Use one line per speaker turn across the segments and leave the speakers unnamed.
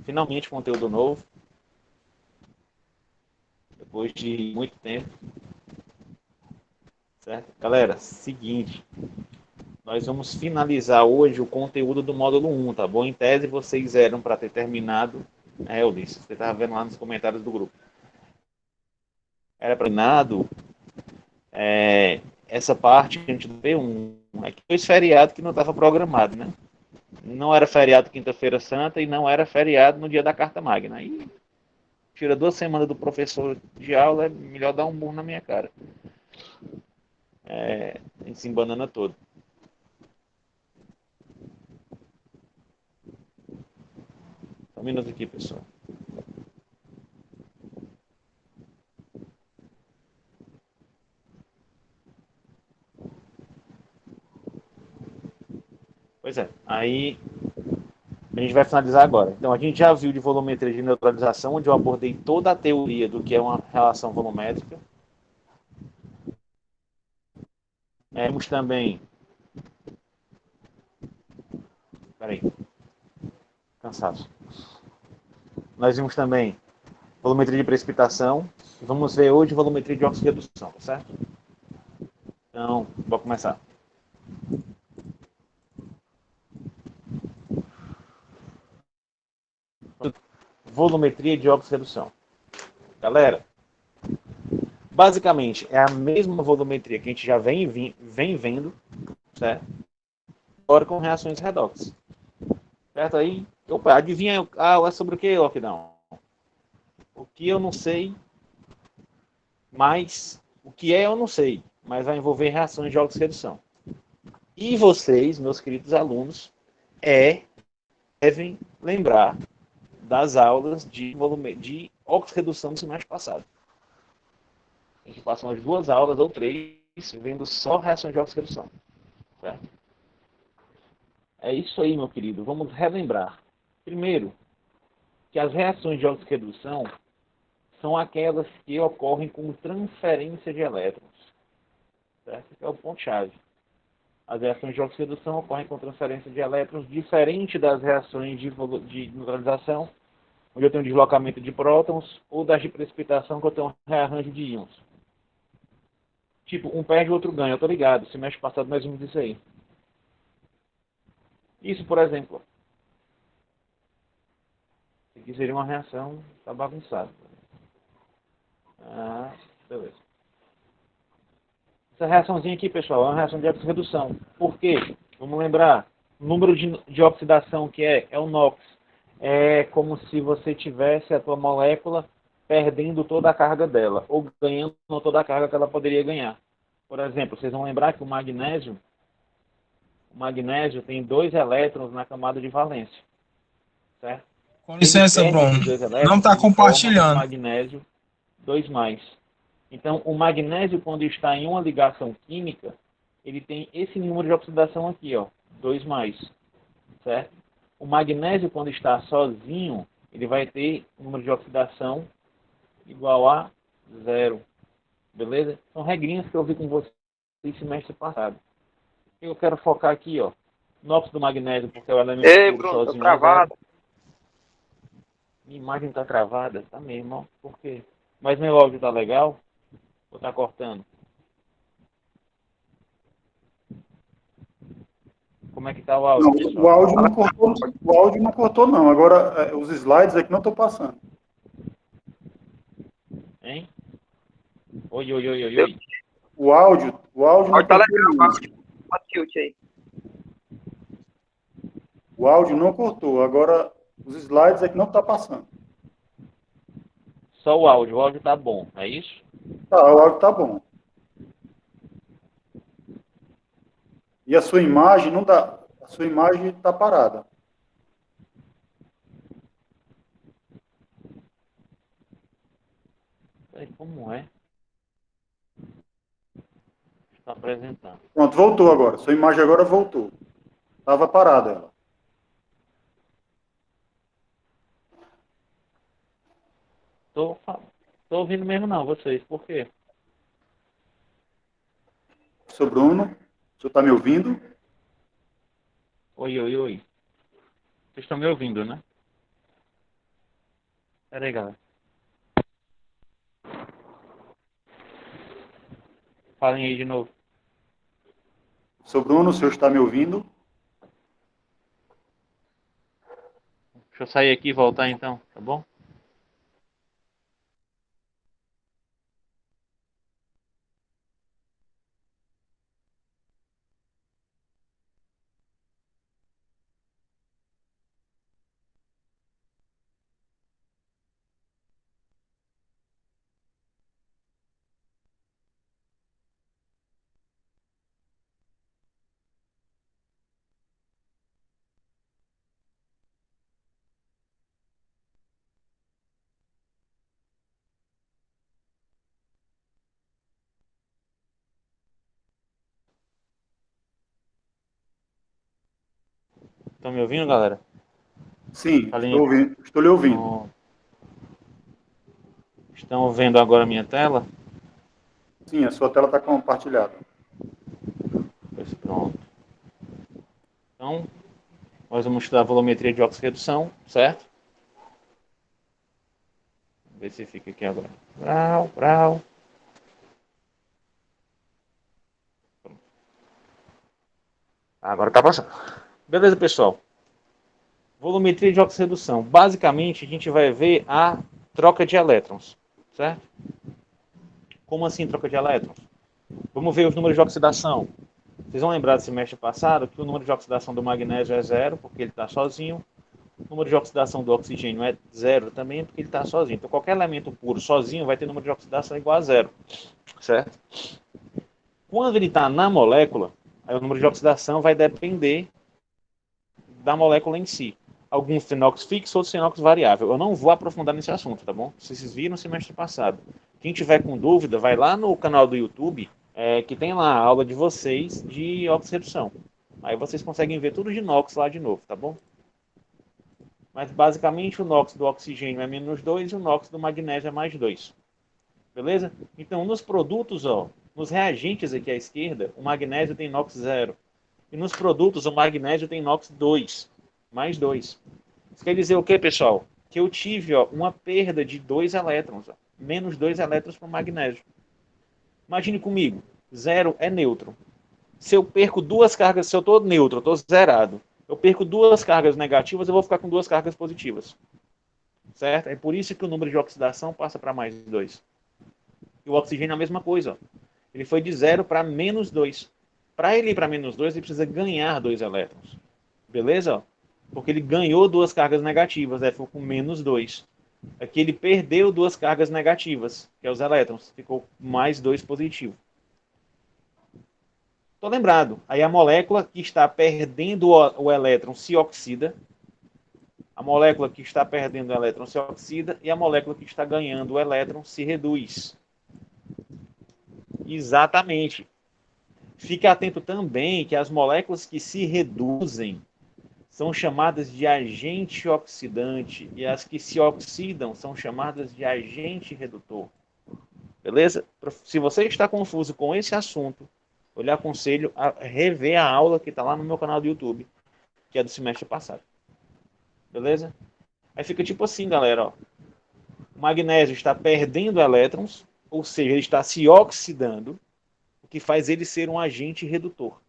finalmente conteúdo novo, depois de muito tempo, certo? Galera, seguinte, nós vamos finalizar hoje o conteúdo do módulo 1, tá bom? Em tese, vocês eram para ter terminado, Ulisses, você estava vendo lá nos comentários do grupo, era para terminado essa parte que a gente vê é que foi feriado que não estava programado, né? Não era feriado quinta-feira santa e não era feriado no dia da carta magna. Aí tira 2 semanas do professor de aula, é melhor dar um burro na minha cara. A gente se embanana todo. Só um minuto aqui, pessoal. Pois é, aí a gente vai finalizar agora. Então, a gente já viu de volumetria de neutralização, onde eu abordei toda a teoria do que é uma relação volumétrica. Vimos também... Peraí, cansaço. Nós vimos também volumetria de precipitação. Vamos ver hoje volumetria de oxirredução, tá certo? Então, vou começar. Volumetria de oxirredução. Galera, basicamente é a mesma volumetria que a gente já vem vendo, certo? Agora com reações redox. Certo? Aí, opa, adivinha, é sobre o que, Lockdown? O que eu não sei, mas o que é eu não sei, mas vai envolver reações de oxirredução. E vocês, meus queridos alunos, devem lembrar das aulas de oxirredução do semestre passado. A gente passou umas 2 aulas ou 3 vendo só reações de oxirredução. Certo? É isso aí, meu querido. Vamos relembrar. Primeiro, que as reações de oxirredução são aquelas que ocorrem com transferência de elétrons. Certo? Esse é o ponto-chave. As reações de oxirredução ocorrem com transferência de elétrons, diferente das reações de neutralização, onde eu tenho deslocamento de prótons, ou das de precipitação, que eu tenho um rearranjo de íons. Tipo, um perde, o outro ganha. Eu tô ligado. Semestre passado nós vimos isso aí. Isso, por exemplo. Isso aqui seria uma reação, tá bagunçado. Beleza. Essa reaçãozinha aqui, pessoal, é uma reação de oxirredução. Por quê? Vamos lembrar. O número de oxidação que é o NOx. É como se você tivesse a tua molécula perdendo toda a carga dela, ou ganhando toda a carga que ela poderia ganhar. Por exemplo, vocês vão lembrar que o magnésio tem 2 elétrons na camada de valência, certo?
Com
Ele
licença,
perde
Bruno.
esses 2
Não
elétrons,
está
ele forma um
compartilhando.
magnésio 2+. Então, o magnésio, quando está em uma ligação química, ele tem esse número de oxidação aqui, ó, 2+, certo? O magnésio, quando está sozinho, ele vai ter um número de oxidação igual a 0. Beleza? São regrinhas que eu vi com vocês semestre passado. Eu quero focar aqui, ó. NOx do magnésio, porque é o elemento
Ei,
puro
Bruno, tô
sozinho é 0.
travado.
Minha imagem tá travada? Tá mesmo, ó. Por quê? Mas meu áudio tá legal? Ou tá cortando? Como é que tá o
Não,
áudio,
o
pessoal?
áudio não cortou, o áudio não cortou, não. Agora, os slides aqui não estão passando.
Hein? Oi, oi, oi, oi,
Eu,
oi.
O áudio não
tá
cortou,
legal,
não.
bota tilt aí.
O áudio não cortou. Agora, os slides aqui não estão passando.
Só o áudio tá bom, é isso?
Tá, o áudio tá bom. E a sua imagem não dá. A sua imagem está parada.
Peraí, como é? Está apresentando.
Pronto, voltou agora. Sua imagem agora voltou. Estava parada ela.
Tô ouvindo mesmo não, vocês. Por quê?
Seu Bruno, o senhor está me ouvindo?
Oi, oi, oi. Vocês estão me ouvindo, né? Pera aí, galera. Falem aí de novo.
Seu Bruno, o senhor está me ouvindo?
Deixa eu sair aqui e voltar então, tá bom? Estão me ouvindo, galera?
Sim,
Falem
estou
aí.
ouvindo, estou lhe ouvindo.
Estão vendo agora a minha tela?
Sim, a sua tela está compartilhada.
Pois pronto. Então, nós vamos estudar a volumetria de oxirredução, certo? Vamos ver se fica aqui agora. Brau, brau. Agora tá passando. Beleza, pessoal. Volumetria de oxirredução. Basicamente, a gente vai ver a troca de elétrons, certo? Como assim troca de elétrons? Vamos ver os números de oxidação. Vocês vão lembrar do semestre passado que o número de oxidação do magnésio é zero, porque ele está sozinho. O número de oxidação do oxigênio é zero também, porque ele está sozinho. Então, qualquer elemento puro sozinho vai ter número de oxidação igual a zero, certo? Quando ele está na molécula, aí o número de oxidação vai depender da molécula em si. Alguns têm NOx fixo, outros têm NOx variável. Eu não vou aprofundar nesse assunto, tá bom? Vocês viram no semestre passado. Quem tiver com dúvida, vai lá no canal do YouTube, que tem lá a aula de vocês de oxirredução. Aí vocês conseguem ver tudo de NOx lá de novo, tá bom? Mas basicamente o NOx do oxigênio é menos 2 e o NOx do magnésio é mais 2. Beleza? Então nos produtos, ó, nos reagentes aqui à esquerda, o magnésio tem NOx zero. E nos produtos o magnésio tem NOx 2, mais 2. Isso quer dizer o que, pessoal? Que eu tive uma perda de 2 elétrons, menos 2 elétrons para o magnésio. Imagine comigo, zero é neutro. Se eu perco duas cargas, se eu estou neutro, estou zerado, eu perco duas cargas negativas, eu vou ficar com duas cargas positivas. Certo? É por isso que o número de oxidação passa para mais 2. E o oxigênio é a mesma coisa. Ó. Ele foi de zero para menos 2. Para ele ir para menos 2, ele precisa ganhar 2 elétrons. Beleza? Porque ele ganhou duas cargas negativas, ficou com menos 2. Aqui ele perdeu duas cargas negativas, que é os elétrons, ficou mais 2 positivo. Estou lembrado. Aí a molécula que está perdendo o elétron se oxida, a molécula que está perdendo o elétron se oxida e a molécula que está ganhando o elétron se reduz. Exatamente. Fique atento também que as moléculas que se reduzem são chamadas de agente oxidante e as que se oxidam são chamadas de agente redutor. Beleza? Se você está confuso com esse assunto, eu lhe aconselho a rever a aula que está lá no meu canal do YouTube, que é do semestre passado. Beleza? Aí fica tipo assim, galera. Ó. O magnésio está perdendo elétrons, ou seja, ele está se oxidando, o que faz ele ser um agente redutor.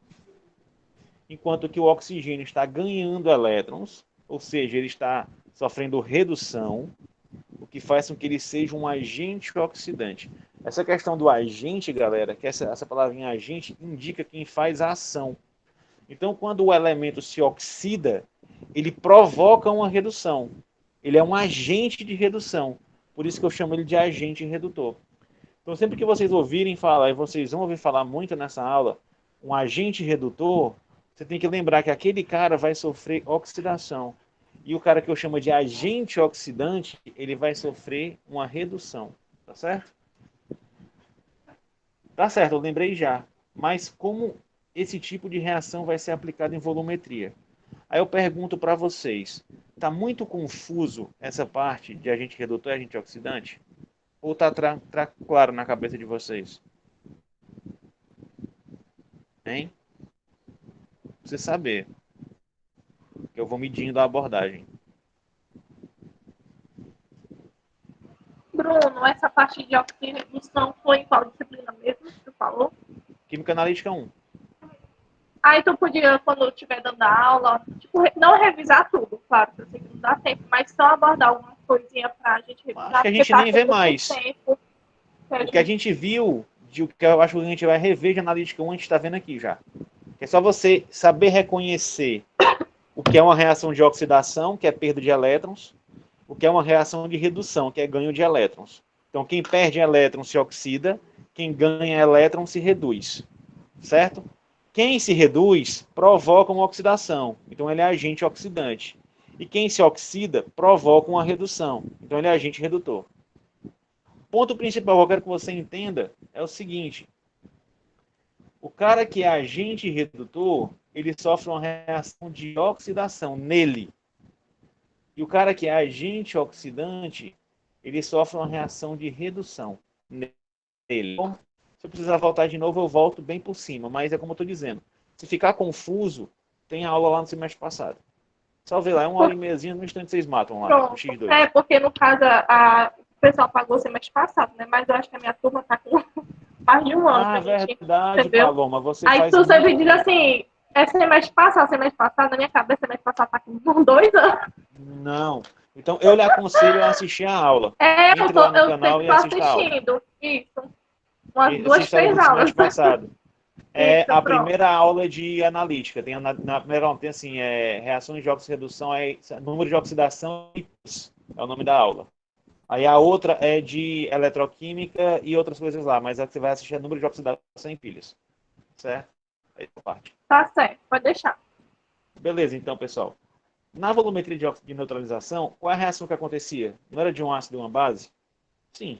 Enquanto que o oxigênio está ganhando elétrons, ou seja, ele está sofrendo redução, o que faz com que ele seja um agente oxidante. Essa questão do agente, galera, que essa palavrinha agente indica quem faz a ação. Então, quando o elemento se oxida, ele provoca uma redução. Ele é um agente de redução. Por isso que eu chamo ele de agente redutor. Então, sempre que vocês ouvirem falar, e vocês vão ouvir falar muito nessa aula, um agente redutor, você tem que lembrar que aquele cara vai sofrer oxidação. E o cara que eu chamo de agente oxidante, ele vai sofrer uma redução. Tá certo? Tá certo, eu lembrei já. Mas como esse tipo de reação vai ser aplicado em volumetria? Aí eu pergunto para vocês, tá muito confuso essa parte de agente redutor e agente oxidante? Ou tá claro na cabeça de vocês? Hein? Pra você saber que eu vou medindo a abordagem.
Bruno, essa parte de oxidação foi em qual disciplina mesmo que tu falou?
Química analítica 1.
Aí tu podia, quando estiver dando aula, tipo, não revisar tudo, claro, que eu sei que não dá tempo, mas só abordar alguma coisinha pra gente revisar,
Acho que a
porque
gente
tá
nem vê
pouco
mais.
tempo.
O que a gente viu, o que eu acho que a gente vai rever de analítica 1, a gente está vendo aqui já. É só você saber reconhecer o que é uma reação de oxidação, que é perda de elétrons, o que é uma reação de redução, que é ganho de elétrons. Então, quem perde elétrons se oxida, quem ganha elétrons se reduz, certo? Quem se reduz provoca uma oxidação, então ele é agente oxidante. E quem se oxida provoca uma redução, então ele é agente redutor. O ponto principal que eu quero que você entenda é o seguinte: o cara que é agente redutor, ele sofre uma reação de oxidação nele. E o cara que é agente oxidante, ele sofre uma reação de redução nele. Bom, se eu precisar voltar de novo, eu volto bem por cima. Mas é como eu estou dizendo. Se ficar confuso, tem aula lá no semestre passado. Só ver lá, é 1h30, no instante vocês matam lá, no
Pronto.
X2.
É, porque no caso, o pessoal pagou semestre passado, né? Mas eu acho que a minha turma tá com mais de um ano
Ah,
pra gente,
verdade,
entendeu?
Paloma, você
Aí
faz
tu sempre
muito
diz
tempo.
assim, é semestre passado, na minha cabeça, semestre passado tá com 2 anos.
Não. Então, eu lhe aconselho a assistir a aula.
É,
Entre lá no
eu
canal
sempre
e
tô
assista a aula.
assistindo. Isso. Umas
E
duas,
assista a
três
do
aulas.
semestre passado. É
Isso,
a
pronto.
primeira aula de analítica. Tem na primeira aula tem assim, reações de oxirredução, número de oxidação é o nome da aula. Aí a outra é de eletroquímica e outras coisas lá, mas a que você vai assistir é número de oxidação em pilhas. Certo? Aí essa parte.
Tá certo, pode deixar.
Beleza, então, pessoal. Na volumetria de neutralização, qual é a reação que acontecia? Não era de um ácido e uma base? Sim.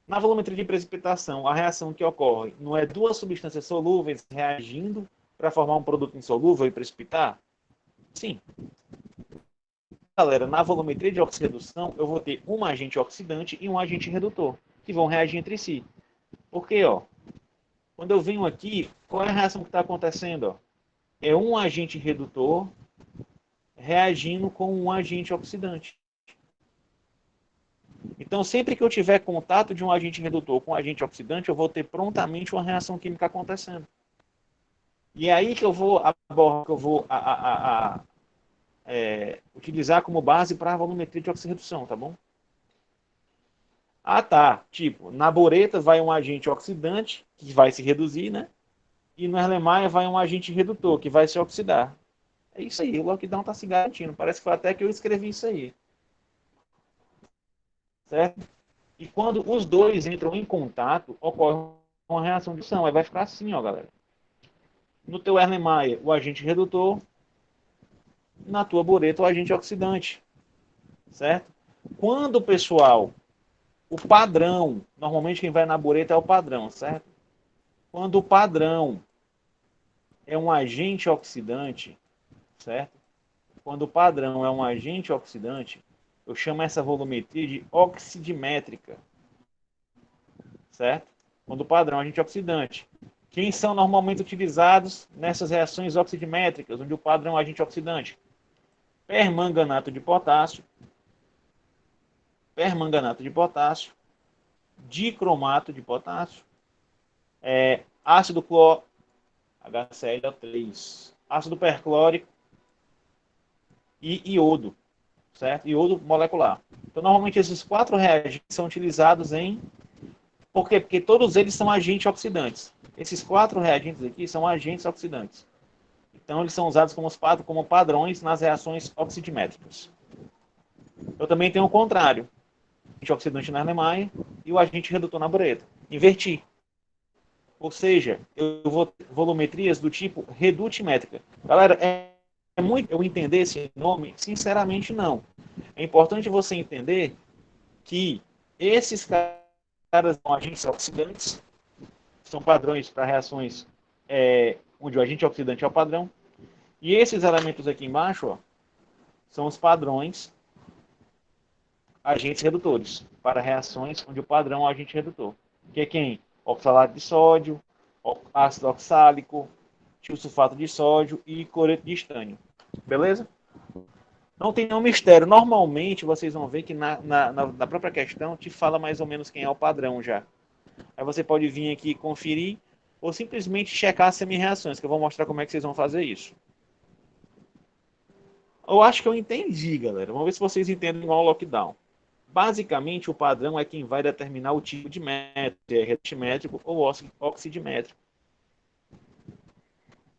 Na volumetria de precipitação, a reação que ocorre não é duas substâncias solúveis reagindo para formar um produto insolúvel e precipitar? Sim. Galera, na volumetria de oxirredução, eu vou ter um agente oxidante e um agente redutor, que vão reagir entre si. Porque, ó, quando eu venho aqui, qual é a reação que está acontecendo? Ó? É um agente redutor reagindo com um agente oxidante. Então, sempre que eu tiver contato de um agente redutor com um agente oxidante, eu vou ter prontamente uma reação química acontecendo. E é aí que eu vou utilizar como base para a volumetria de oxirredução, tá bom? Ah, tá. Tipo, na boreta vai um agente oxidante, que vai se reduzir, né? E no Erlenmeyer vai um agente redutor, que vai se oxidar. É isso aí, o lockdown está se garantindo. Parece que foi até que eu escrevi isso aí. Certo? E quando os dois entram em contato, ocorre uma reação de ação. Aí vai ficar assim, ó, galera. No teu Erlenmeyer, o agente redutor. Na tua boreta, o agente oxidante. Certo? Quando, pessoal, o padrão, normalmente quem vai na boreta é o padrão, certo? Quando o padrão é um agente oxidante, certo? Quando o padrão é um agente oxidante, eu chamo essa volumetria de oxidimétrica, certo? Quando o padrão é um agente oxidante. Quem são normalmente utilizados nessas reações oxidimétricas, onde o padrão é um agente oxidante? Permanganato de potássio, dicromato de potássio, ácido cloro, HCl3, ácido perclórico e iodo, certo? Iodo molecular. Então, normalmente esses 4 reagentes são utilizados em... Por quê? Porque todos eles são agentes oxidantes. Esses 4 reagentes aqui são agentes oxidantes. Então, eles são usados como padrões nas reações oxidimétricas. Eu também tenho o contrário. O agente oxidante na Erlenmeyer e o agente redutor na boreta. Inverti. Ou seja, eu vou ter volumetrias do tipo redutimétrica. Galera, é muito eu entender esse nome? Sinceramente, não. É importante você entender que esses caras são agentes oxidantes, são padrões para reações onde o agente oxidante é o padrão. E esses elementos aqui embaixo, ó, são os padrões agentes redutores, para reações onde o padrão é o agente redutor. Que é quem? Oxalato de sódio, ácido oxálico, tiosulfato de sódio e cloreto de estânio. Beleza? Não tem nenhum mistério. Normalmente, vocês vão ver que na própria questão te fala mais ou menos quem é o padrão já. Aí você pode vir aqui conferir ou simplesmente checar as semi-reações, que eu vou mostrar como é que vocês vão fazer isso. Eu acho que eu entendi, galera. Vamos ver se vocês entendem igual ao lockdown. Basicamente, o padrão é quem vai determinar o tipo de método, se é retimétrico ou oxidimétrico.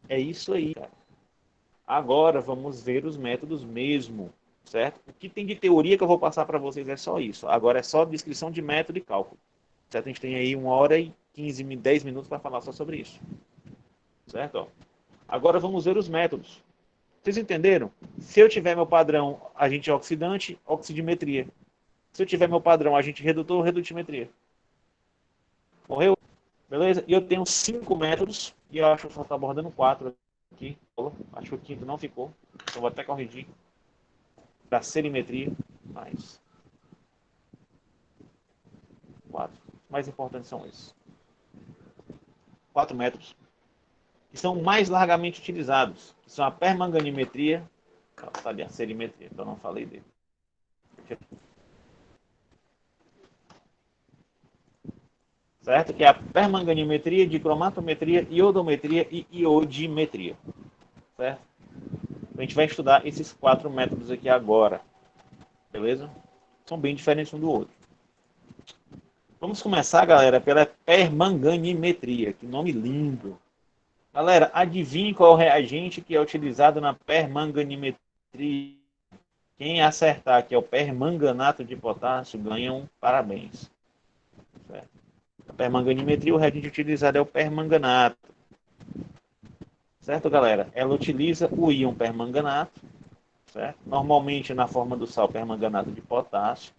É isso aí, cara. Agora vamos ver os métodos mesmo, certo? O que tem de teoria que eu vou passar para vocês é só isso. Agora é só descrição de método e cálculo. Certo? A gente tem aí 1 hora e 10 minutos para falar só sobre isso. Certo? Ó. Agora vamos ver os métodos. Vocês entenderam? Se eu tiver meu padrão agente oxidante, oxidimetria. Se eu tiver meu padrão agente redutor, redutimetria. Morreu? Beleza? E eu tenho 5 métodos, e eu acho que só estou abordando 4 aqui. Acho que o quinto não ficou. Então vou até corrigir. Da serimetria, mais 4. Os mais importantes são esses. 4 métodos que são mais largamente utilizados, que são a permanganimetria, tá ali a serimetria, então não falei dele. Certo? Que é a permanganimetria, dicromatometria, iodometria e iodimetria. Certo? A gente vai estudar esses 4 métodos aqui agora. Beleza? São bem diferentes um do outro. Vamos começar, galera, pela permanganimetria. Que nome lindo. Galera, adivinhe qual é o reagente que é utilizado na permanganimetria. Quem acertar que é o permanganato de potássio ganha um parabéns. Certo? A permanganimetria, o reagente utilizado é o permanganato. Certo, galera? Ela utiliza o íon permanganato, certo? Normalmente na forma do sal permanganato de potássio.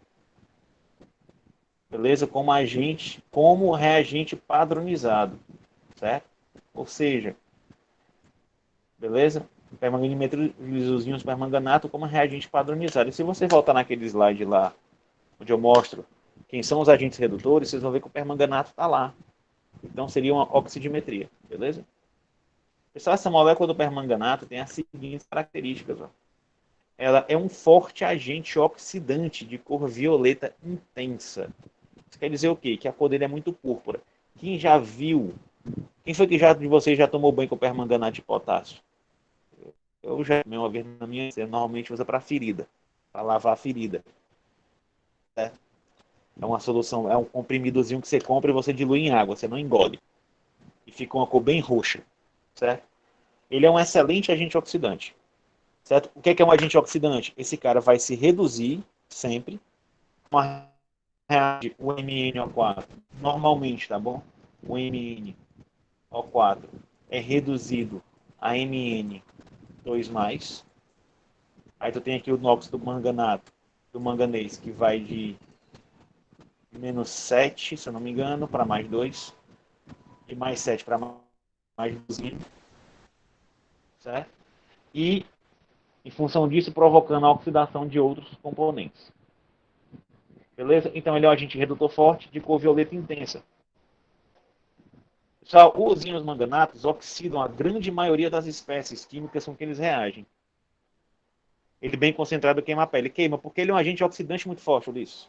Beleza? Como reagente padronizado, certo? Ou seja, beleza? Permanganimetria utiliza os íons permanganato como reagente padronizado. E se você voltar naquele slide lá, onde eu mostro quem são os agentes redutores, vocês vão ver que o permanganato está lá. Então seria uma oxidimetria, beleza? Pessoal, essa molécula do permanganato tem as seguintes características. Ó. Ela é um forte agente oxidante de cor violeta intensa. Isso quer dizer o quê? Que a cor dele é muito púrpura. Quem já viu? Quem foi que de vocês já tomou banho com permanganato de potássio? Eu já tomei uma vez na minha vida. Normalmente usa para ferida, para lavar a ferida. É uma solução, é um comprimidozinho que você compra e você dilui em água, você não engole. E fica uma cor bem roxa, certo? Ele é um excelente agente oxidante, certo? O que é um agente oxidante? Esse cara vai se reduzir sempre uma reagem o MnO4. Normalmente, tá bom? O MnO4 é reduzido a Mn2+. Aí tu tem aqui o óxido do manganato, do manganês, que vai de -7, se eu não me engano, para +2. De +7 para +2. Certo? E, em função disso, provocando a oxidação de outros componentes. Beleza? Então ele é um agente redutor forte de cor violeta intensa. Pessoal, os íons manganatos oxidam a grande maioria das espécies químicas com que eles reagem. Ele bem concentrado queima a pele. Queima porque ele é um agente oxidante muito forte, Ulisses.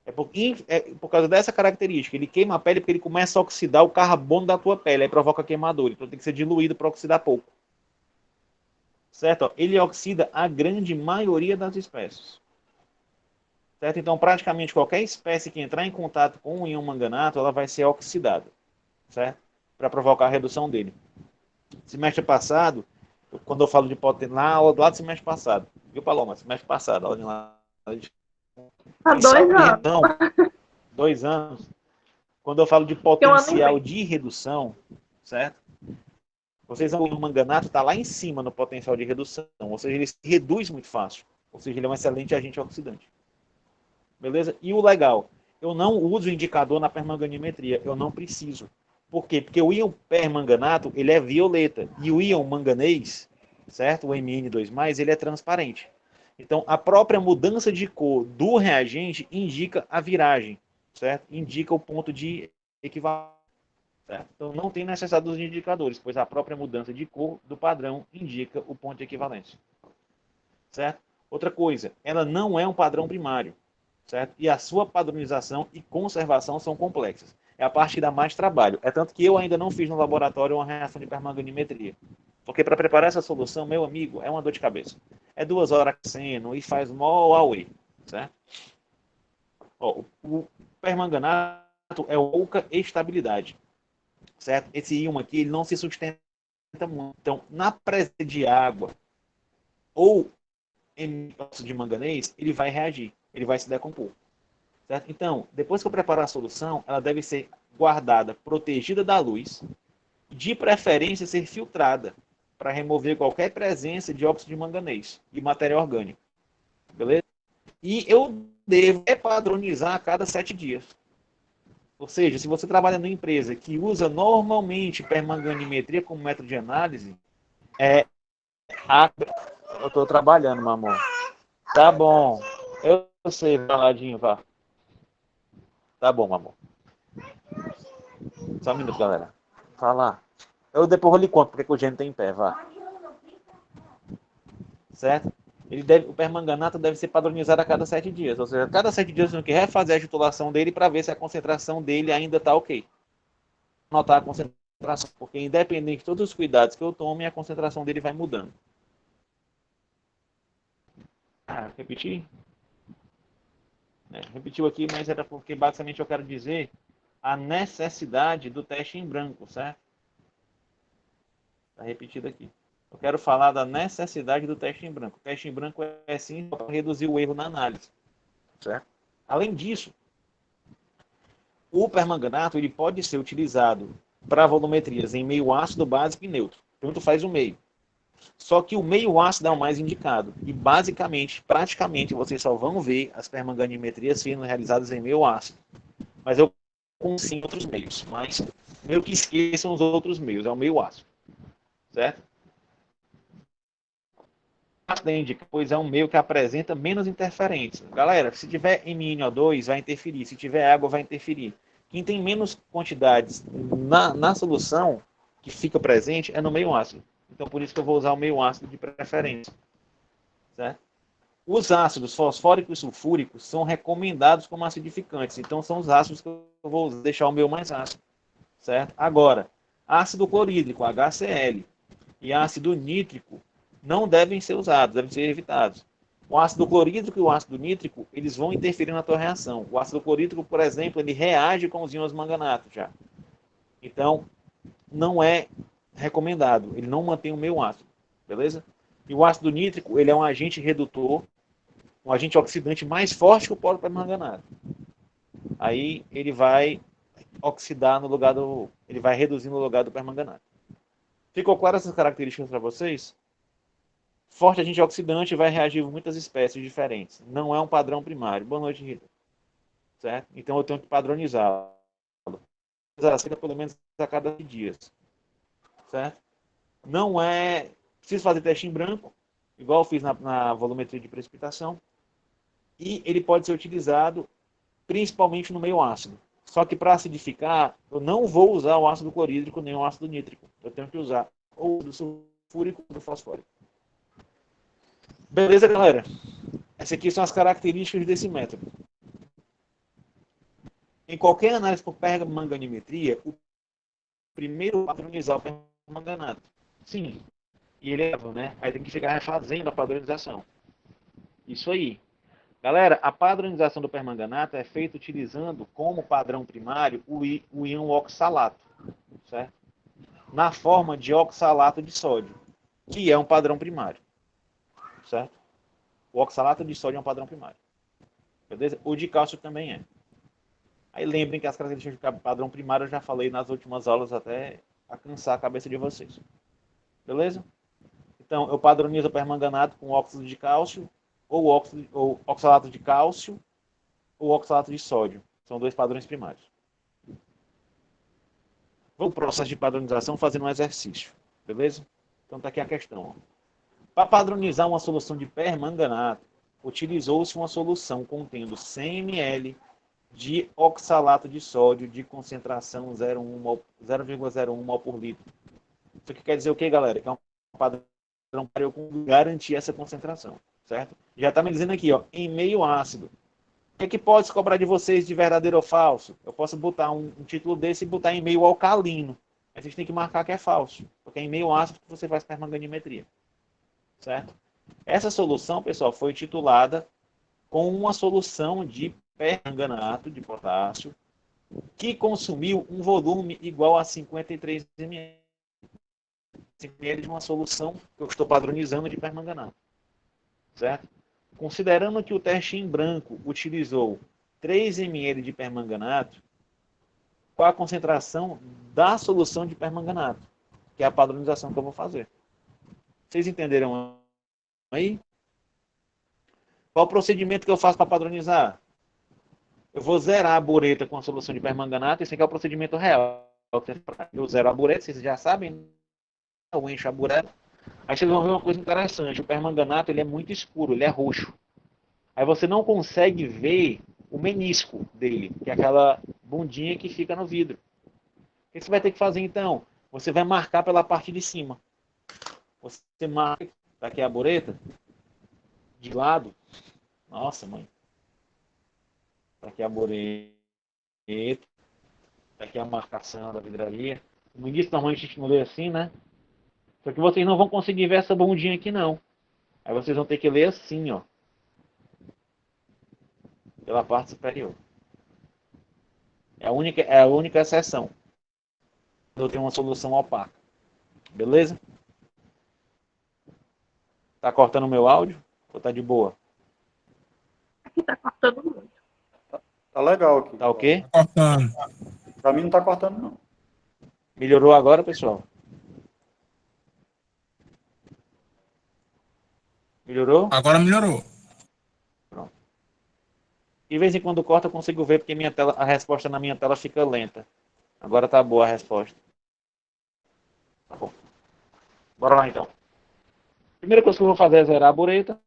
É por causa dessa característica. Ele queima a pele porque ele começa a oxidar o carbono da tua pele. Aí provoca queimadura. Então tem que ser diluído para oxidar pouco. Certo? Ele oxida a grande maioria das espécies. Certo? Então praticamente qualquer espécie que entrar em contato com o íon manganato, ela vai ser oxidada. Certo? Para provocar a redução dele. Semestre passado, quando eu falo de potência, lá do semestre passado, viu, Paloma? Semestre passado, aula de lá.
Há 2 anos.
Não, 2 anos. Quando eu falo de potencial de redução, certo? Vocês vão ver o manganato está lá em cima no potencial de redução, ou seja, ele se reduz muito fácil. Ou seja, ele é um excelente agente oxidante. Beleza? E o legal, eu não uso indicador na permanganimetria, eu não preciso. Por quê? Porque o íon permanganato, ele é violeta, e o íon manganês, certo? O Mn2+, ele é transparente. Então, a própria mudança de cor do reagente indica a viragem, certo? Indica o ponto de equivalência. Certo? Então, não tem necessidade dos indicadores, pois a própria mudança de cor do padrão indica o ponto de equivalência. Certo? Outra coisa, ela não é um padrão primário, certo? E a sua padronização e conservação são complexas. É a parte que dá mais trabalho. É tanto que eu ainda não fiz no laboratório uma reação de permanganimetria. Porque para preparar essa solução, meu amigo, é uma dor de cabeça. É 2 horas aquecendo e faz mó away, certo? Ó, o permanganato é pouca estabilidade, certo? Esse íon aqui ele não se sustenta muito. Então, na presença de água ou em óxido de manganês, ele vai reagir, ele vai se decompor. Certo? Então, depois que eu preparar a solução, ela deve ser guardada, protegida da luz, de preferência ser filtrada, para remover qualquer presença de óxido de manganês e matéria orgânica. Beleza? E eu devo padronizar a cada 7 dias. Ou seja, se você trabalha numa empresa que usa normalmente permanganimetria como método de análise, eu estou trabalhando, meu amor. Tá bom. Eu sei, Valadinho, vá. Tá bom, amor. Só um minuto, galera. Fala. Eu depois eu lhe conto porque o gênio tem em pé, vá. Certo? O permanganato deve ser padronizado a cada 7 dias. Ou seja, a cada 7 dias você tem que refazer a titulação dele para ver se a concentração dele ainda está ok. Notar a concentração, porque independente de todos os cuidados que eu tome, a concentração dele vai mudando. Repetir? Repetiu aqui, mas era porque basicamente eu quero dizer a necessidade do teste em branco, certo? Está repetido aqui. Eu quero falar da necessidade do teste em branco. O teste em branco é sim para reduzir o erro na análise, certo? Além disso, o permanganato ele pode ser utilizado para volumetrias em meio ácido, básico e neutro. Tanto faz o meio. Só que o meio ácido é o mais indicado. E basicamente, praticamente, vocês só vão ver as permanganimetrias sendo realizadas em meio ácido. Mas eu consigo outros meios. Mas meio que esqueçam os outros meios. É o meio ácido. Certo? Pois é um meio que apresenta menos interferências. Galera, se tiver MnO2, vai interferir. Se tiver água, vai interferir. Quem tem menos quantidades na solução que fica presente é no meio ácido. Então, por isso que eu vou usar o meio ácido de preferência. Certo? Os ácidos fosfóricos e sulfúricos são recomendados como acidificantes. Então, são os ácidos que eu vou deixar o meu mais ácido. Certo? Agora, ácido clorídrico, HCl, e ácido nítrico, não devem ser usados, devem ser evitados. O ácido clorídrico e o ácido nítrico, eles vão interferir na tua reação. O ácido clorídrico, por exemplo, ele reage com os íons manganato já. Então, não é recomendado. Ele não mantém o meio ácido. Beleza? E o ácido nítrico, ele é um agente redutor, um agente oxidante mais forte que o polipermanganato. Aí ele vai oxidar no lugar do... Ele vai reduzir no lugar do permanganato. Ficou claro essas características para vocês? Forte agente oxidante vai reagir com muitas espécies diferentes. Não é um padrão primário. Boa noite, Rita. Certo? Então eu tenho que padronizá-lo. Pelo menos a cada dias. Certo? Não é... Preciso fazer teste em branco, igual eu fiz na volumetria de precipitação. E ele pode ser utilizado principalmente no meio ácido. Só que para acidificar, eu não vou usar o ácido clorídrico nem o ácido nítrico. Eu tenho que usar ou do sulfúrico ou do fosfórico. Beleza, galera? Essas aqui são as características desse método. Em qualquer análise por permanganimetria, o primeiro padronizar o permanganato. Sim. E ele é, né? Aí tem que ficar refazendo a padronização. Isso aí. Galera, a padronização do permanganato é feita utilizando como padrão primário o íon oxalato, certo? Na forma de oxalato de sódio, que é um padrão primário, certo? O oxalato de sódio é um padrão primário. Beleza? O de cálcio também é. Aí lembrem que as características de padrão primário eu já falei nas últimas aulas até cansar a cabeça de vocês. Beleza? Então, eu padronizo o permanganato com óxido de cálcio, ou oxalato de cálcio, ou oxalato de sódio. São dois padrões primários. Vamos para o processo de padronização fazendo um exercício. Beleza? Então, está aqui a questão. Para padronizar uma solução de permanganato, utilizou-se uma solução contendo 100 ml de oxalato de sódio de concentração 0,01 mol por litro. Isso aqui quer dizer o que, galera? Que é um padrão para eu garantir essa concentração. certo? Já está me dizendo aqui, ó, em meio ácido. O que é que pode se cobrar de vocês de verdadeiro ou falso? Eu posso botar um título desse e botar em meio alcalino. Aí vocês têm que marcar que é falso, porque é em meio ácido que você faz permanganimetria, certo? Essa solução, pessoal, foi titulada com uma solução de permanganato de potássio que consumiu um volume igual a 53 ml de uma solução que eu estou padronizando de permanganato, certo? Considerando que o teste em branco utilizou 3 ml de permanganato, qual a concentração da solução de permanganato? Que é a padronização que eu vou fazer. Vocês entenderam aí? Qual o procedimento que eu faço para padronizar? Eu vou zerar a bureta com a solução de permanganato. Esse aqui é o procedimento real. Eu zero a bureta, vocês já sabem. Eu encho a bureta. Aí vocês vão ver uma coisa interessante. O permanganato ele é muito escuro, ele é roxo. Aí você não consegue ver o menisco dele, que é aquela bundinha que fica no vidro. O que você vai ter que fazer então? Você vai marcar pela parte de cima. Você marca, tá aqui a bureta, de lado. Nossa, mãe. Tá aqui a bureta. Tá aqui a marcação da vidraria. No início, normalmente a gente não lê assim, né? Só que vocês não vão conseguir ver essa bundinha aqui, não. Aí vocês vão ter que ler assim, ó. Pela parte superior. É a única exceção. Eu tenho uma solução opaca. Beleza? Tá cortando o meu áudio? Ou tá de boa?
Aqui tá cortando muito.
Tá legal aqui.
Tá ok?
Tá cortando.
Pra mim não tá cortando, não.
Melhorou agora, pessoal? Melhorou?
Agora melhorou.
Pronto. De vez em quando corta, eu consigo ver porque minha tela, a resposta na minha tela fica lenta. Agora tá boa a resposta. Tá bom. Bora lá então. Primeira coisa que eu vou fazer é zerar a bureta.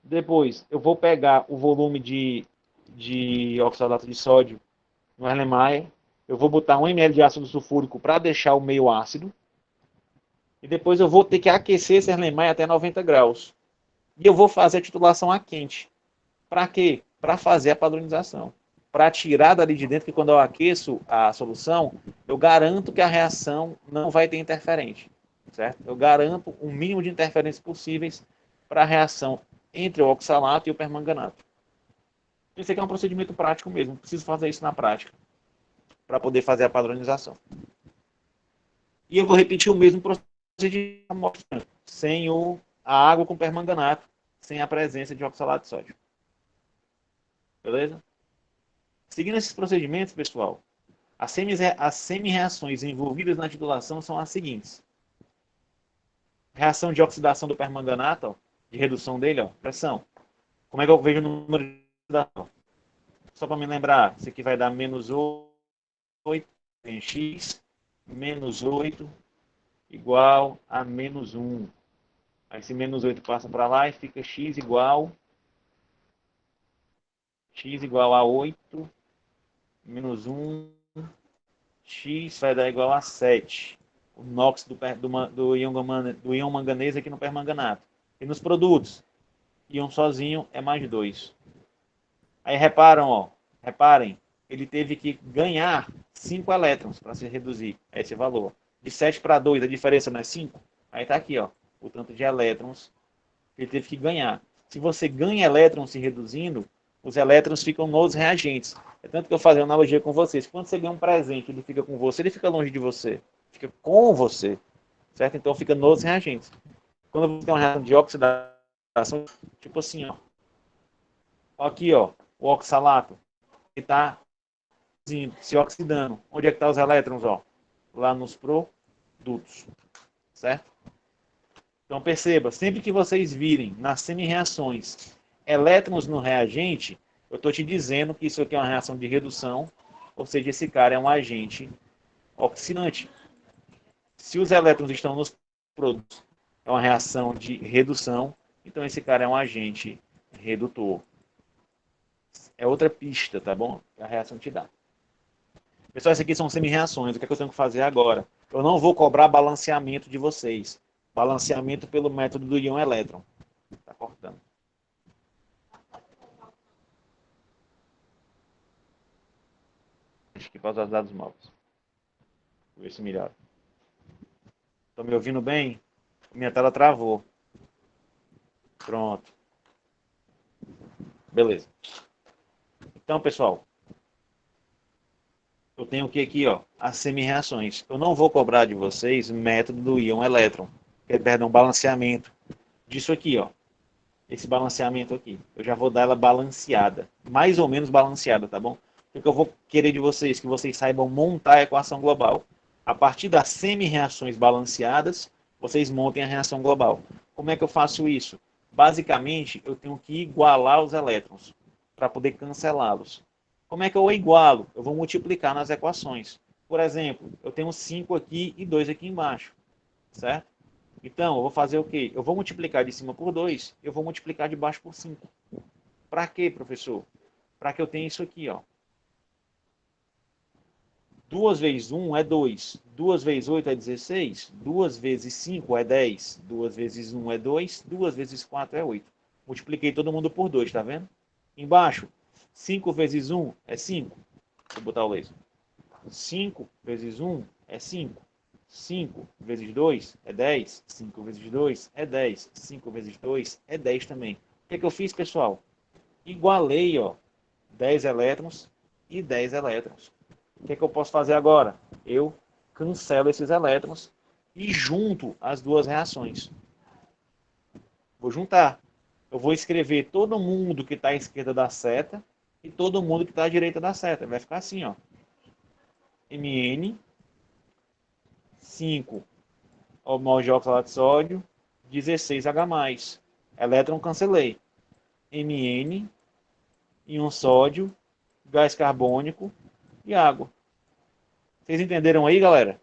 Depois eu vou pegar o volume de oxalato de sódio no Erlenmeyer. Eu vou botar 1 ml de ácido sulfúrico para deixar o meio ácido. E depois eu vou ter que aquecer esse Erlenmeyer até 90 graus. E eu vou fazer a titulação a quente. Para quê? Para fazer a padronização. Para tirar dali de dentro, que quando eu aqueço a solução, eu garanto que a reação não vai ter interferente. Certo? Eu garanto o mínimo de interferências possíveis para a reação entre o oxalato e o permanganato. Esse aqui é um procedimento prático mesmo. Preciso fazer isso na prática para poder fazer a padronização. E eu vou repetir o mesmo procedimento sem a água com permanganato, sem a presença de oxalato de sódio. Beleza? Seguindo esses procedimentos, pessoal, as semi-reações envolvidas na titulação são as seguintes. Reação de oxidação do permanganato, ó, de redução dele, ó, pressão. Como é que eu vejo o número de oxidação? Só para me lembrar, isso aqui vai dar menos 8 em x, menos 8 igual a menos 1. Aí esse menos 8 passa para lá e fica x igual a 8, menos 1, x vai dar igual a 7. O NOx do íon manganês aqui no permanganato. E nos produtos, íon sozinho é mais 2. Aí reparem, ele teve que ganhar 5 elétrons para se reduzir a esse valor. De 7 para 2, a diferença não é 5? Aí está aqui, ó, o tanto de elétrons que ele teve que ganhar. Se você ganha elétrons se reduzindo, os elétrons ficam nos reagentes. É tanto que eu faço uma analogia com vocês. Quando você ganha um presente, ele fica com você, ele fica longe de você. Fica com você. Certo? Então fica nos reagentes. Quando você tem uma reação de oxidação, tipo assim, ó. Aqui, ó, o oxalato. Ele está se oxidando. Onde é que estão os elétrons, ó? Lá nos produtos. Certo? Então perceba, sempre que vocês virem nas semi-reações elétrons no reagente, eu estou te dizendo que isso aqui é uma reação de redução, ou seja, esse cara é um agente oxidante. Se os elétrons estão nos produtos, é uma reação de redução, então esse cara é um agente redutor. É outra pista, tá bom? Que a reação te dá. Pessoal, essas aqui são semi-reações. O que é que eu tenho que fazer agora? Eu não vou cobrar balanceamento de vocês. Balanceamento pelo método do íon elétron. Tá cortando. Acho que para usar os dados móveis. Vou ver se melhora. Estão me ouvindo bem? Minha tela travou. Pronto. Beleza. Então, pessoal, eu tenho que aqui, ó, as semi-reações. Eu não vou cobrar de vocês o método do íon-elétron, perdão, balanceamento disso aqui, ó. Esse balanceamento aqui. Eu já vou dar ela balanceada, mais ou menos balanceada, tá bom? O que eu vou querer de vocês? Que vocês saibam montar a equação global. A partir das semi-reações balanceadas, vocês montem a reação global. Como é que eu faço isso? Basicamente, eu tenho que igualar os elétrons para poder cancelá-los. Como é que eu igualo? Eu vou multiplicar nas equações. Por exemplo, eu tenho 5 aqui e 2 aqui embaixo, certo? Então, eu vou fazer o quê? Eu vou multiplicar de cima por 2, eu vou multiplicar de baixo por 5. Para quê, professor? Para que eu tenha isso aqui, ó. 2 vezes 1 é 2, 2 vezes 8 é 16, 2 vezes 5 é 10, 2 vezes 1 é 2, 2 vezes 4 é 8. Multipliquei todo mundo por 2, tá vendo? Embaixo, 5 vezes 1 é 5. Vou botar o laser. 5 vezes 1 é 5. 5 vezes 2 é 10. 5 vezes 2 é 10. 5 vezes 2 é 10 também. O que é que eu fiz, pessoal? Igualei, ó, 10 elétrons e 10 elétrons. O que é que eu posso fazer agora? Eu cancelo esses elétrons e junto as duas reações. Vou juntar. Eu vou escrever todo mundo que está à esquerda da seta e todo mundo que está à direita da seta. Vai ficar assim, ó. Mn, 5 mol de oxalato de sódio, 16H+. Elétron cancelei. Mn, íon sódio, gás carbônico e água. Vocês entenderam aí, galera?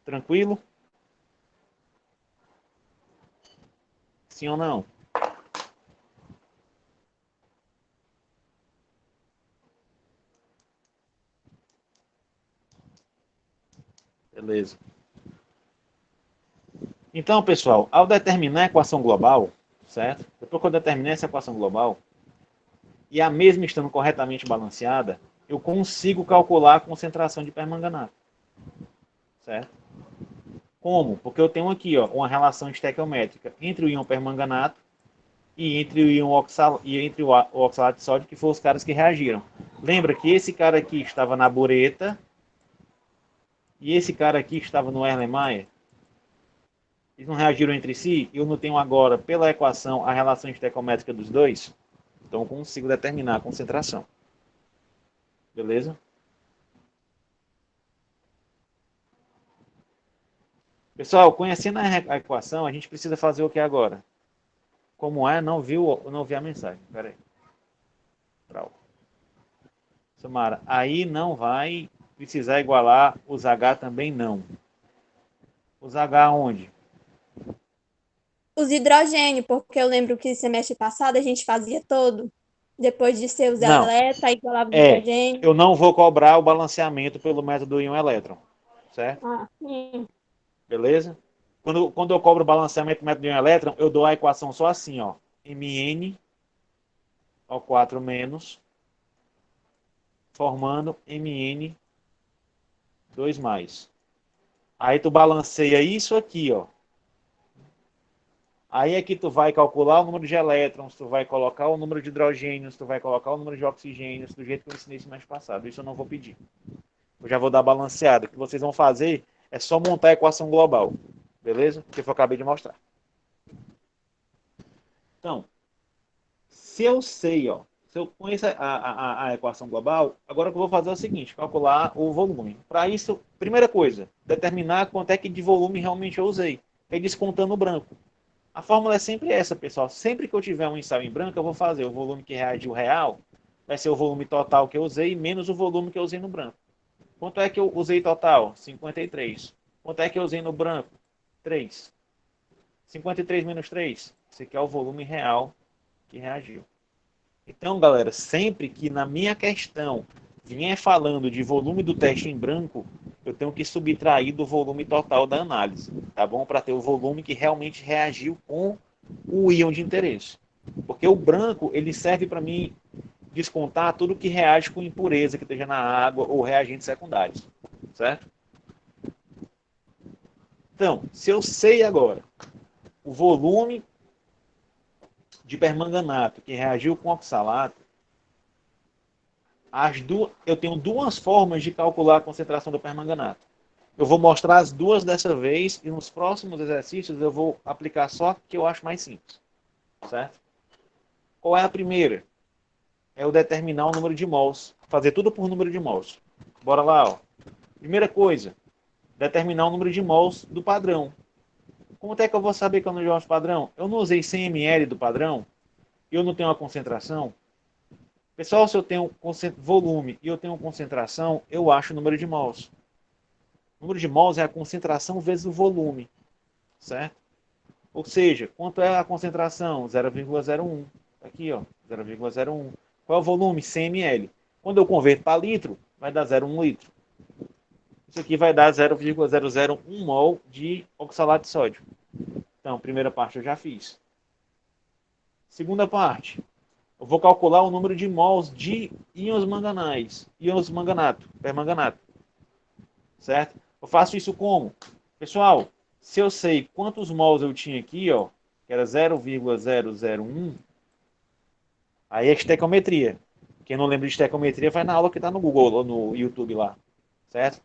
Tranquilo? Sim ou não? Beleza. Então, pessoal, ao determinar a equação global, certo? Depois que eu determinei essa equação global, e a mesma estando corretamente balanceada, eu consigo calcular a concentração de permanganato. Certo? Como? Porque eu tenho aqui, ó, uma relação estequiométrica entre o íon permanganato e entre o íon o oxalato de sódio, que foram os caras que reagiram. Lembra que esse cara aqui estava na bureta e esse cara aqui estava no Erlenmeyer? Eles não reagiram entre si? Eu não tenho agora, pela equação, a relação estequiométrica dos dois? Então eu consigo determinar a concentração. Beleza? Pessoal, conhecendo a equação, a gente precisa fazer o que agora? Como é? Não vi a mensagem. Espera aí. Samara, aí não vai precisar igualar os H também não. Os H onde?
Os hidrogênio, porque eu lembro que semestre passado a gente fazia todo. Depois de ser os
Não.
elétrons, igualava o hidrogênio.
Eu não vou cobrar o balanceamento pelo método íon-elétron. Certo?
Sim.
Beleza? Quando eu cobro o balanceamento pelo método íon-elétron, eu dou a equação só assim, ó. Mn O4 menos, formando Mn 2+. Aí tu balanceia isso aqui, ó. Aí é que tu vai calcular o número de elétrons, tu vai colocar o número de hidrogênios, tu vai colocar o número de oxigênios, do jeito que eu ensinei esse mês passado. Isso eu não vou pedir. Eu já vou dar balanceado. O que vocês vão fazer é só montar a equação global. Beleza? Que eu acabei de mostrar. Então, se eu sei, ó, se eu conheço a equação global, agora o que eu vou fazer é o seguinte, calcular o volume. Para isso, primeira coisa, determinar quanto é que de volume realmente eu usei. É descontando o branco. A fórmula é sempre essa, pessoal. Sempre que eu tiver um ensaio em branco, eu vou fazer o volume que reagiu real, vai ser o volume total que eu usei, menos o volume que eu usei no branco. Quanto é que eu usei total? 53. Quanto é que eu usei no branco? 3. 53 menos 3. Esse aqui é o volume real que reagiu. Então, galera, sempre que na minha questão vier falando de volume do teste em branco, eu tenho que subtrair do volume total da análise, tá bom? Para ter o volume que realmente reagiu com o íon de interesse. Porque Porque o branco, ele serve para mim descontar tudo que reage com impureza que esteja na água ou reagentes secundários, certo? Então, se eu sei agora o volume de permanganato que reagiu com oxalato, eu tenho duas formas de calcular a concentração do permanganato. Eu vou mostrar as duas dessa vez e nos próximos exercícios eu vou aplicar só a que eu acho mais simples, certo? Qual é a primeira? É o determinar o número de mols. Fazer tudo por número de mols. Bora lá, ó. Primeira coisa, determinar o número de mols do padrão. Como é que eu vou saber que eu não jogo padrão? Eu não usei 100 ml do padrão? Eu não tenho uma concentração? Pessoal, se eu tenho volume e eu tenho concentração, eu acho o número de mols. O número de mols é a concentração vezes o volume, certo? Ou seja, quanto é a concentração? 0,01. Aqui, ó, 0,01. Qual é o volume? 100 ml. Quando eu converto para litro, vai dar 0,1 litro. Isso aqui vai dar 0,001 mol de oxalato de sódio. Então, primeira parte eu já fiz. Segunda parte, eu vou calcular o número de mols de íons manganais, íons manganato, permanganato. Certo? Eu faço isso como? Pessoal, se eu sei quantos mols eu tinha aqui, ó, que era 0,001, aí é estequiometria. Quem não lembra de estequiometria, vai na aula que está no Google, ou no YouTube lá. Certo?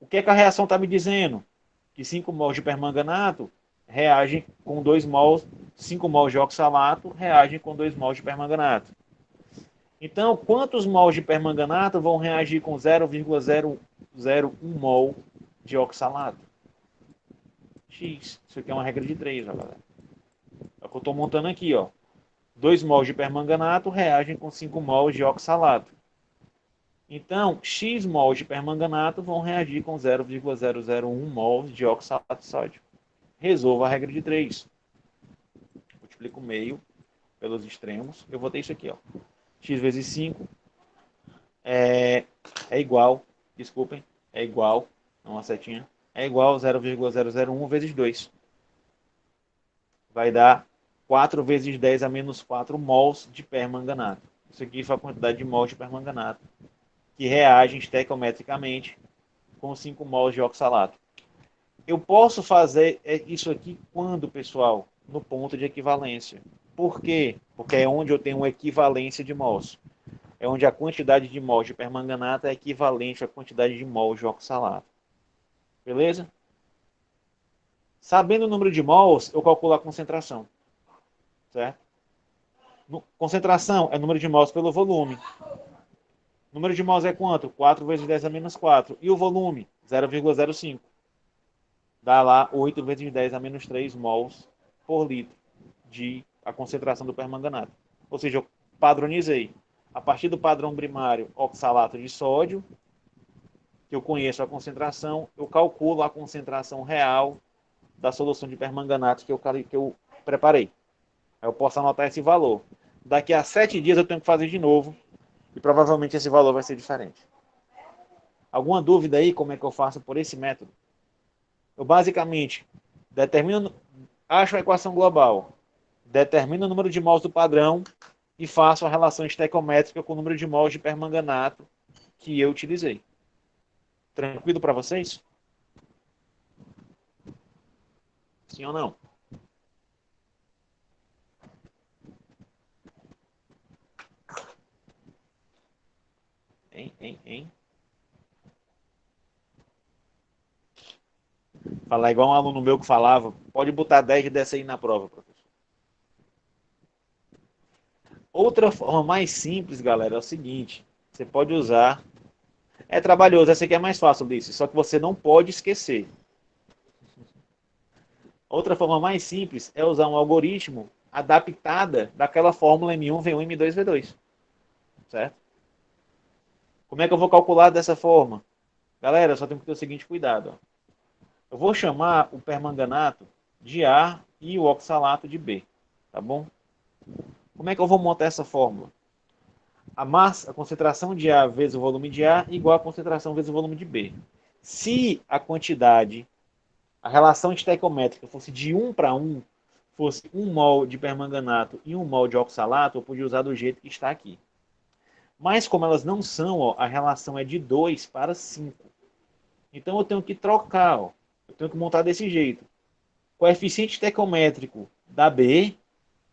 O que é que a reação está me dizendo? Que 5 mols de permanganato reagem com 2 mols, 5 mols de oxalato reagem com 2 mols de permanganato. Então, quantos mols de permanganato vão reagir com 0,001 mol de oxalato? X. Isso aqui é uma regra de 3, ó, galera. É o que eu estou montando aqui, ó. 2 mols de permanganato reagem com 5 mols de oxalato. Então, X mols de permanganato vão reagir com 0,001 mols de oxalato de sódio. Resolva a regra de 3. Multiplico o meio pelos extremos. Eu vou ter isso aqui, ó. X vezes 5 é igual, desculpem, é igual, não uma setinha, é igual a 0,001 vezes 2. Vai dar 4 vezes 10 a menos 4 mols de permanganato. Isso aqui foi a quantidade de mols de permanganato que reagem estequiometricamente com 5 mols de oxalato. Eu posso fazer isso aqui quando, pessoal? No ponto de equivalência. Por quê? Porque é onde eu tenho uma equivalência de mols. É onde a quantidade de mols de permanganato é equivalente à quantidade de mols de oxalato. Beleza? Sabendo o número de mols, eu calculo a concentração. Certo? Concentração é número de mols pelo volume. O número de mols é quanto? 4 vezes 10 a menos 4. E o volume? 0,05. Dá lá 8 vezes 10 a menos 3 mols por litro de a concentração do permanganato. Ou seja, eu padronizei. A partir do padrão primário oxalato de sódio, que eu conheço a concentração, eu calculo a concentração real da solução de permanganato que eu preparei. Aí eu posso anotar esse valor. Daqui a 7 dias eu tenho que fazer de novo e provavelmente esse valor vai ser diferente. Alguma dúvida aí como é que eu faço por esse método? Eu basicamente acho a equação global, determino o número de mols do padrão e faço a relação estequiométrica com o número de mols de permanganato que eu utilizei. Tranquilo para vocês? Sim ou não? Hein? Falar igual um aluno meu que falava, pode botar 10 dessa aí na prova, professor. Outra forma mais simples, galera, é o seguinte. Você pode usar... É trabalhoso, essa aqui é mais fácil disso, só que você não pode esquecer. Outra forma mais simples é usar um algoritmo adaptada daquela fórmula M1, V1, M2, V2. Certo? Como é que eu vou calcular dessa forma? Galera, só tem que ter o seguinte cuidado. Ó. Eu vou chamar o permanganato de A e o oxalato de B. Tá bom? Como é que eu vou montar essa fórmula? A concentração de A vezes o volume de A igual a concentração vezes o volume de B. Se a quantidade, a relação estequiométrica fosse de 1 para 1, fosse 1 mol de permanganato e 1 mol de oxalato, eu podia usar do jeito que está aqui. Mas como elas não são, ó, a relação é de 2 para 5. Então eu tenho que trocar, ó. Eu tenho que montar desse jeito. Coeficiente estequiométrico da B,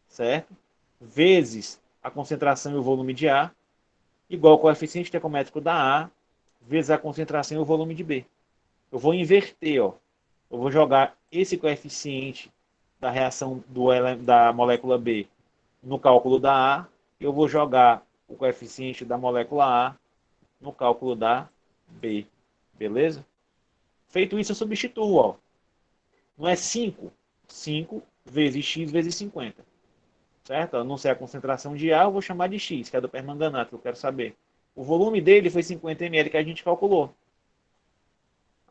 certo? Vezes a concentração e o volume de A, igual ao coeficiente estequiométrico da A, vezes a concentração e o volume de B. Eu vou inverter, ó. Eu vou jogar esse coeficiente da reação da molécula B no cálculo da A, eu vou jogar o coeficiente da molécula A no cálculo da B. Beleza? Feito isso, eu substituo, ó. Não é 5? 5 vezes x vezes 50. Certo? Eu não sei a concentração de A, eu vou chamar de x, que é do permanganato, que eu quero saber. O volume dele foi 50 ml que a gente calculou.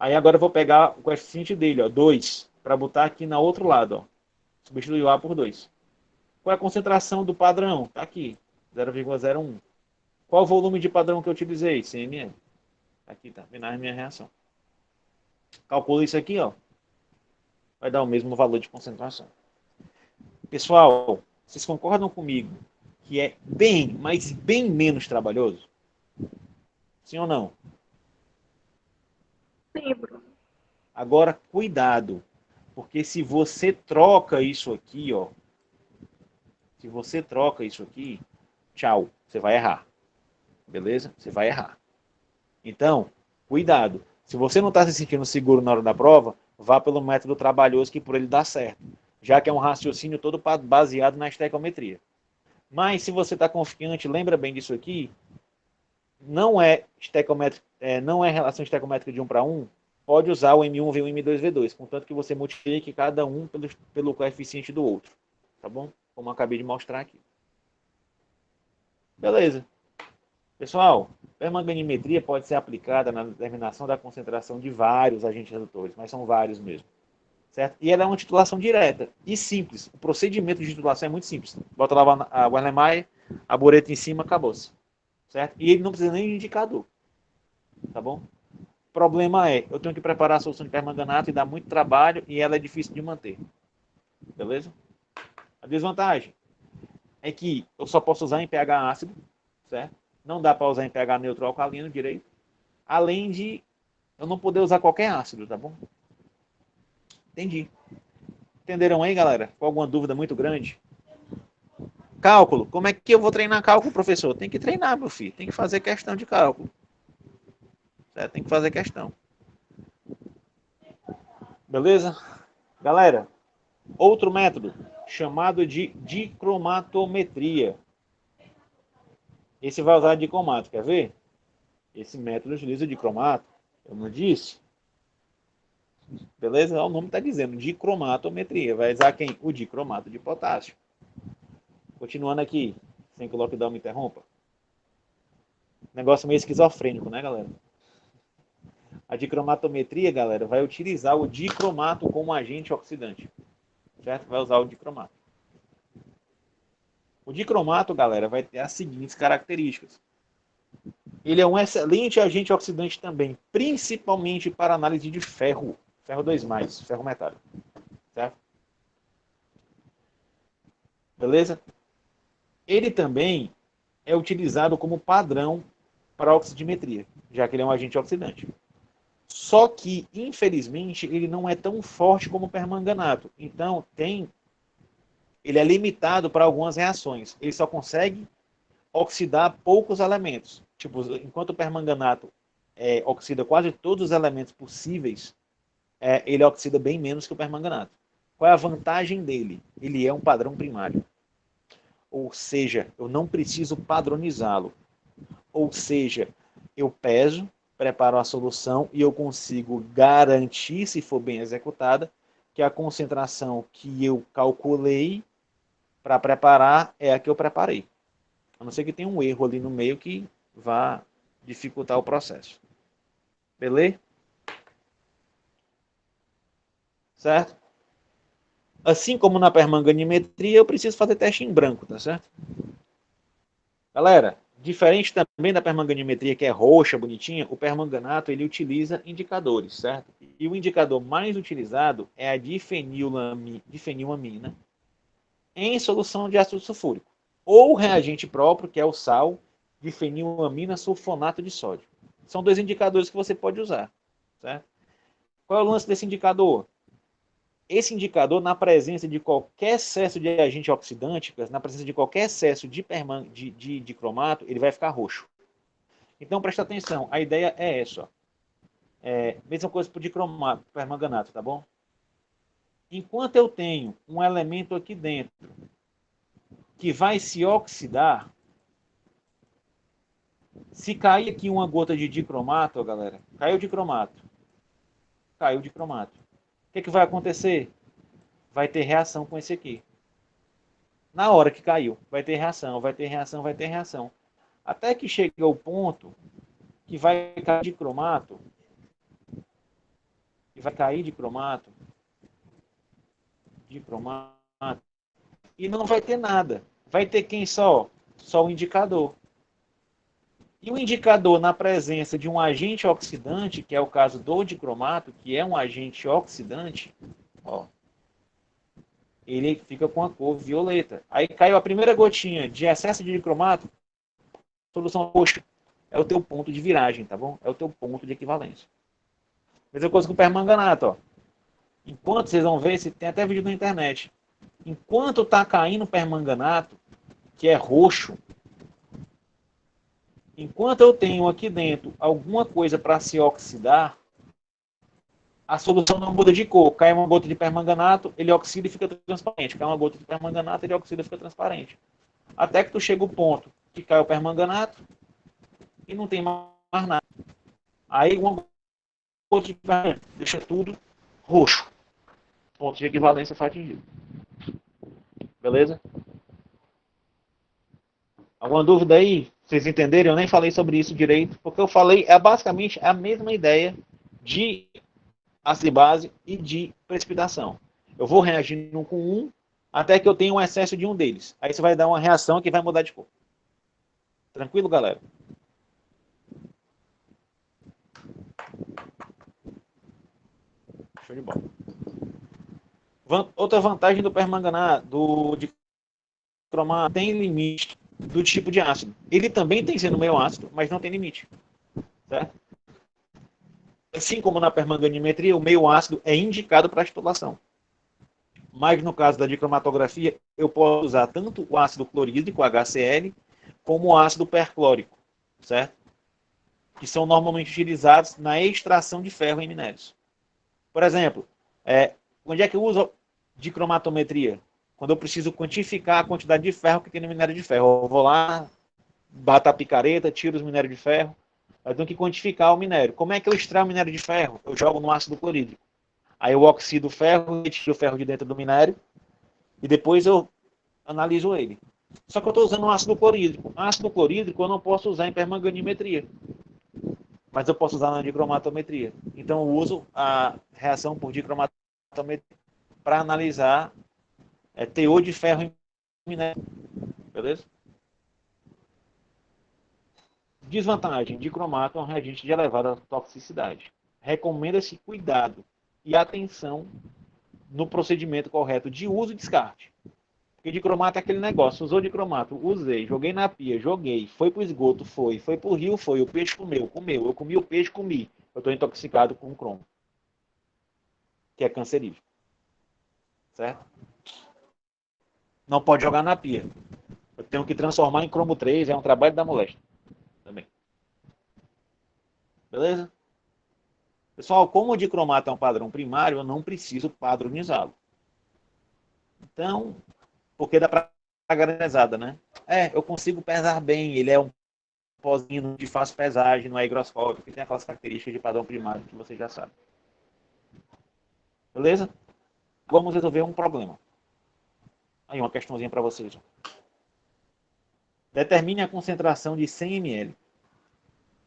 Aí agora eu vou pegar o coeficiente dele, ó, 2, para botar aqui no outro lado, ó. Substituir o A por 2. Qual é a concentração do padrão? Está aqui, 0,01. Qual o volume de padrão que eu utilizei? 100 ml. Aqui está, vendo a minha reação. Calculo isso aqui, ó. Vai dar o mesmo valor de concentração. Pessoal, vocês concordam comigo que é bem, mas bem menos trabalhoso? Sim ou não?
Sim, Bruno.
Agora, cuidado. Porque se você troca isso aqui, ó. Se você troca isso aqui, tchau, você vai errar. Beleza? Você vai errar. Então, cuidado. Se você não está se sentindo seguro na hora da prova, vá pelo método trabalhoso que por ele dá certo. Já que é um raciocínio todo baseado na estequiometria. Mas se você está confiante, lembra bem disso aqui, não é relação estequiométrica de 1 para 1, pode usar o M1V1 e M2V2, contanto que você multiplique cada um pelo coeficiente do outro. Tá bom? Como eu acabei de mostrar aqui. Beleza. Pessoal, permanganimetria pode ser aplicada na determinação da concentração de vários agentes redutores, mas são vários mesmo. Certo? E ela é uma titulação direta e simples. O procedimento de titulação é muito simples. Bota lá a Erlenmeyer, a bureta em cima, acabou-se. Certo? E ele não precisa nem de indicador. Tá bom? O problema é, eu tenho que preparar a solução de permanganato e dá muito trabalho e ela é difícil de manter. Beleza? A desvantagem é que eu só posso usar em pH ácido, certo? Não dá para usar em pH neutro ou alcalino direito. Além de eu não poder usar qualquer ácido, tá bom? Entendi. Entenderam aí, galera? Com alguma dúvida muito grande? Cálculo. Como é que eu vou treinar cálculo, professor? Tem que treinar, meu filho. Tem que fazer questão de cálculo. Certo? Tem que fazer questão. Beleza? Galera, outro método chamado de dicromatometria. Esse vai usar dicromato, quer ver? Esse método utiliza dicromato. Eu não disse? Beleza? O nome está dizendo dicromatometria. Vai usar quem? O dicromato de potássio. Continuando aqui, sem que o lockdown me interrompa. Negócio meio esquizofrênico, né, galera? A dicromatometria, galera, vai utilizar o dicromato como agente oxidante. Certo? Vai usar o dicromato. O dicromato, galera, vai ter as seguintes características. Ele é um excelente agente oxidante também, principalmente para análise de ferro. Ferro 2+, ferro metálico. Certo? Beleza? Ele também é utilizado como padrão para oxidimetria, já que ele é um agente oxidante. Só que, infelizmente, ele não é tão forte como o permanganato. Então, ele é limitado para algumas reações. Ele só consegue oxidar poucos elementos. Tipo, enquanto o permanganato oxida quase todos os elementos possíveis, ele oxida bem menos que o permanganato. Qual é a vantagem dele? Ele é um padrão primário. Ou seja, eu não preciso padronizá-lo. Ou seja, eu peso, preparo a solução e eu consigo garantir, se for bem executada, que a concentração que eu calculei para preparar é a que eu preparei. A não ser que tenha um erro ali no meio que vá dificultar o processo. Beleza? Certo? Assim como na permanganimetria, eu preciso fazer teste em branco, tá certo? Galera, diferente também da permanganimetria, que é roxa, bonitinha, o permanganato ele utiliza indicadores, certo? E o indicador mais utilizado é a difenilamina, em solução de ácido sulfúrico. Ou reagente próprio, que é o sal de fenilamina sulfonato de sódio. São dois indicadores que você pode usar. Certo? Qual é o lance desse indicador? Esse indicador, na presença de qualquer excesso de agente oxidante, na presença de qualquer excesso de cromato, ele vai ficar roxo. Então, presta atenção, a ideia é essa. Ó. Mesma coisa para o dicromato, permanganato, tá bom? Enquanto eu tenho um elemento aqui dentro que vai se oxidar, se cair aqui uma gota de dicromato, ó, galera, caiu de cromato. Caiu de cromato. O que vai acontecer? Vai ter reação com esse aqui. Na hora que caiu, vai ter reação, vai ter reação, vai ter reação. Até que chega ao ponto que vai cair de cromato, e não vai ter nada. Vai ter quem só? Só o indicador. E o indicador na presença de um agente oxidante, que é o caso do dicromato, que é um agente oxidante, ó, ele fica com a cor violeta. Aí caiu a primeira gotinha de excesso de dicromato, solução roxa. É o teu ponto de viragem, tá bom? É o teu ponto de equivalência. Mesma coisa com o permanganato, ó. Enquanto vocês vão ver, se tem até vídeo na internet. Enquanto está caindo permanganato, que é roxo, enquanto eu tenho aqui dentro alguma coisa para se oxidar, a solução não muda de cor. Cai uma gota de permanganato, ele oxida e fica transparente. Cai uma gota de permanganato, ele oxida e fica transparente. Até que tu chega o ponto que cai o permanganato e não tem mais nada. Aí uma gota de permanganato deixa tudo roxo. Ponto de equivalência foi atingido. Beleza? Alguma dúvida aí? Vocês entenderam? Eu nem falei sobre isso direito, porque eu falei basicamente a mesma ideia de ácido base e de precipitação. Eu vou reagindo com um até que eu tenha um excesso de um deles. Aí você vai dar uma reação que vai mudar de cor. Tranquilo, galera? Show de bola. Outra vantagem do permanganato, de cromato, tem limite do tipo de ácido. Ele também tem sendo meio ácido, mas não tem limite. Certo? Assim como na permanganimetria, o meio ácido é indicado para a titulação. Mas no caso da dicromatografia, eu posso usar tanto o ácido clorídrico, HCl, como o ácido perclórico, certo? Que são normalmente utilizados na extração de ferro em minérios. Por exemplo, onde é que eu uso dicromatometria? Quando eu preciso quantificar a quantidade de ferro que tem no minério de ferro. Eu vou lá, bato a picareta, tiro os minérios de ferro. Eu tenho que quantificar o minério. Como é que eu extraio o minério de ferro? Eu jogo no ácido clorídrico. Aí eu oxido o ferro, retiro o ferro de dentro do minério e depois eu analiso ele. Só que eu estou usando um ácido clorídrico. Ácido clorídrico eu não posso usar em permanganimetria, mas eu posso usar na dicromatometria. Então eu uso a reação por dicromatometria para analisar teor de ferro em minério. Beleza? Desvantagem: dicromato é um reagente de elevada toxicidade. Recomenda-se cuidado e atenção no procedimento correto de uso e descarte. Porque dicromato é aquele negócio: usou dicromato, usei, joguei na pia, joguei, foi para o esgoto, foi para o rio, foi, o peixe comeu, eu comi o peixe, comi. Eu estou intoxicado com cromo, que é cancerígeno. Certo? Não pode jogar na pia. Eu tenho que transformar em cromo 3, é um trabalho da moléstia. Também. Beleza? Pessoal, como o dicromato é um padrão primário, eu não preciso padronizá-lo. Então, porque dá para garanizada, né? Eu consigo pesar bem, ele é um pozinho de fácil pesagem, não é higroscópico, que tem aquelas características de padrão primário que você já sabe. Beleza? Vamos resolver um problema. Aí uma questãozinha para vocês. Determine a concentração de 100 ml.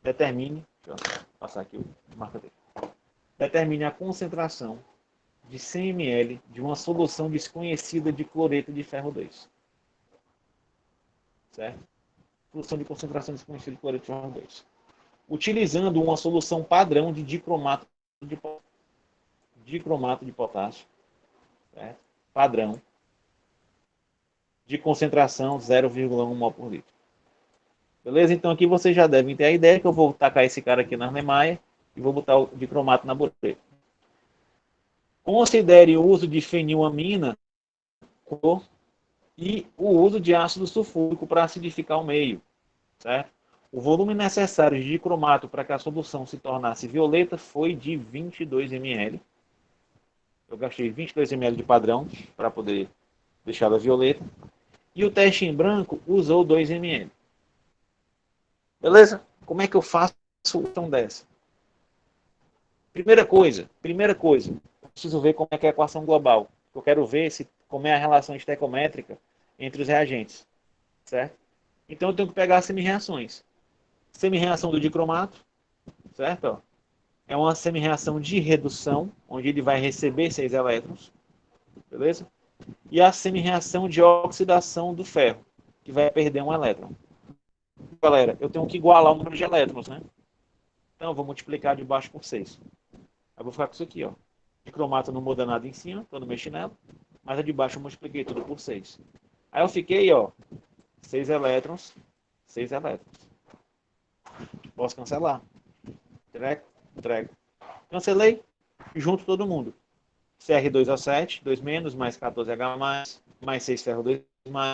Determine, deixa eu passar aqui o marcador. Determine a concentração de 100 ml de uma solução desconhecida de cloreto de ferro 2. Certo? Solução de concentração desconhecida de cloreto de ferro 2. Utilizando uma solução padrão de dicromato de potássio. Certo? Padrão. de concentração 0,1 mol por litro. Beleza? Então aqui vocês já devem ter a ideia que eu vou tacar esse cara aqui na Arnemeyer e vou botar o dicromato na boreta. Considere o uso de fenilamina e o uso de ácido sulfúrico para acidificar o meio, certo? O volume necessário de dicromato para que a solução se tornasse violeta foi de 22 ml. Eu gastei 22 ml de padrão para poder deixá-la violeta. E o teste em branco usou 2 ml. Beleza? Como é que eu faço a solução dessa? Primeira coisa, eu preciso ver como é que é a equação global. Eu quero ver como é a relação estequiométrica entre os reagentes, certo? Então eu tenho que pegar as semi-reações. Semi-reação do dicromato, certo? Ó, é uma semi-reação de redução, onde ele vai receber 6 elétrons, beleza? E a semi-reação de oxidação do ferro, que vai perder um elétron. Galera, eu tenho que igualar o número de elétrons, né? Então eu vou multiplicar de baixo por 6. Eu vou ficar com isso aqui, ó. Dicromato não muda nada em cima, tô no meu chinelo, mas a de baixo eu multipliquei tudo por 6. Aí eu fiquei, ó, 6 elétrons, 6 elétrons. Posso cancelar. Treco. Cancelei, junto todo mundo. Cr2O7, 2 menos, mais 14H+, mais 6 ferro 2+,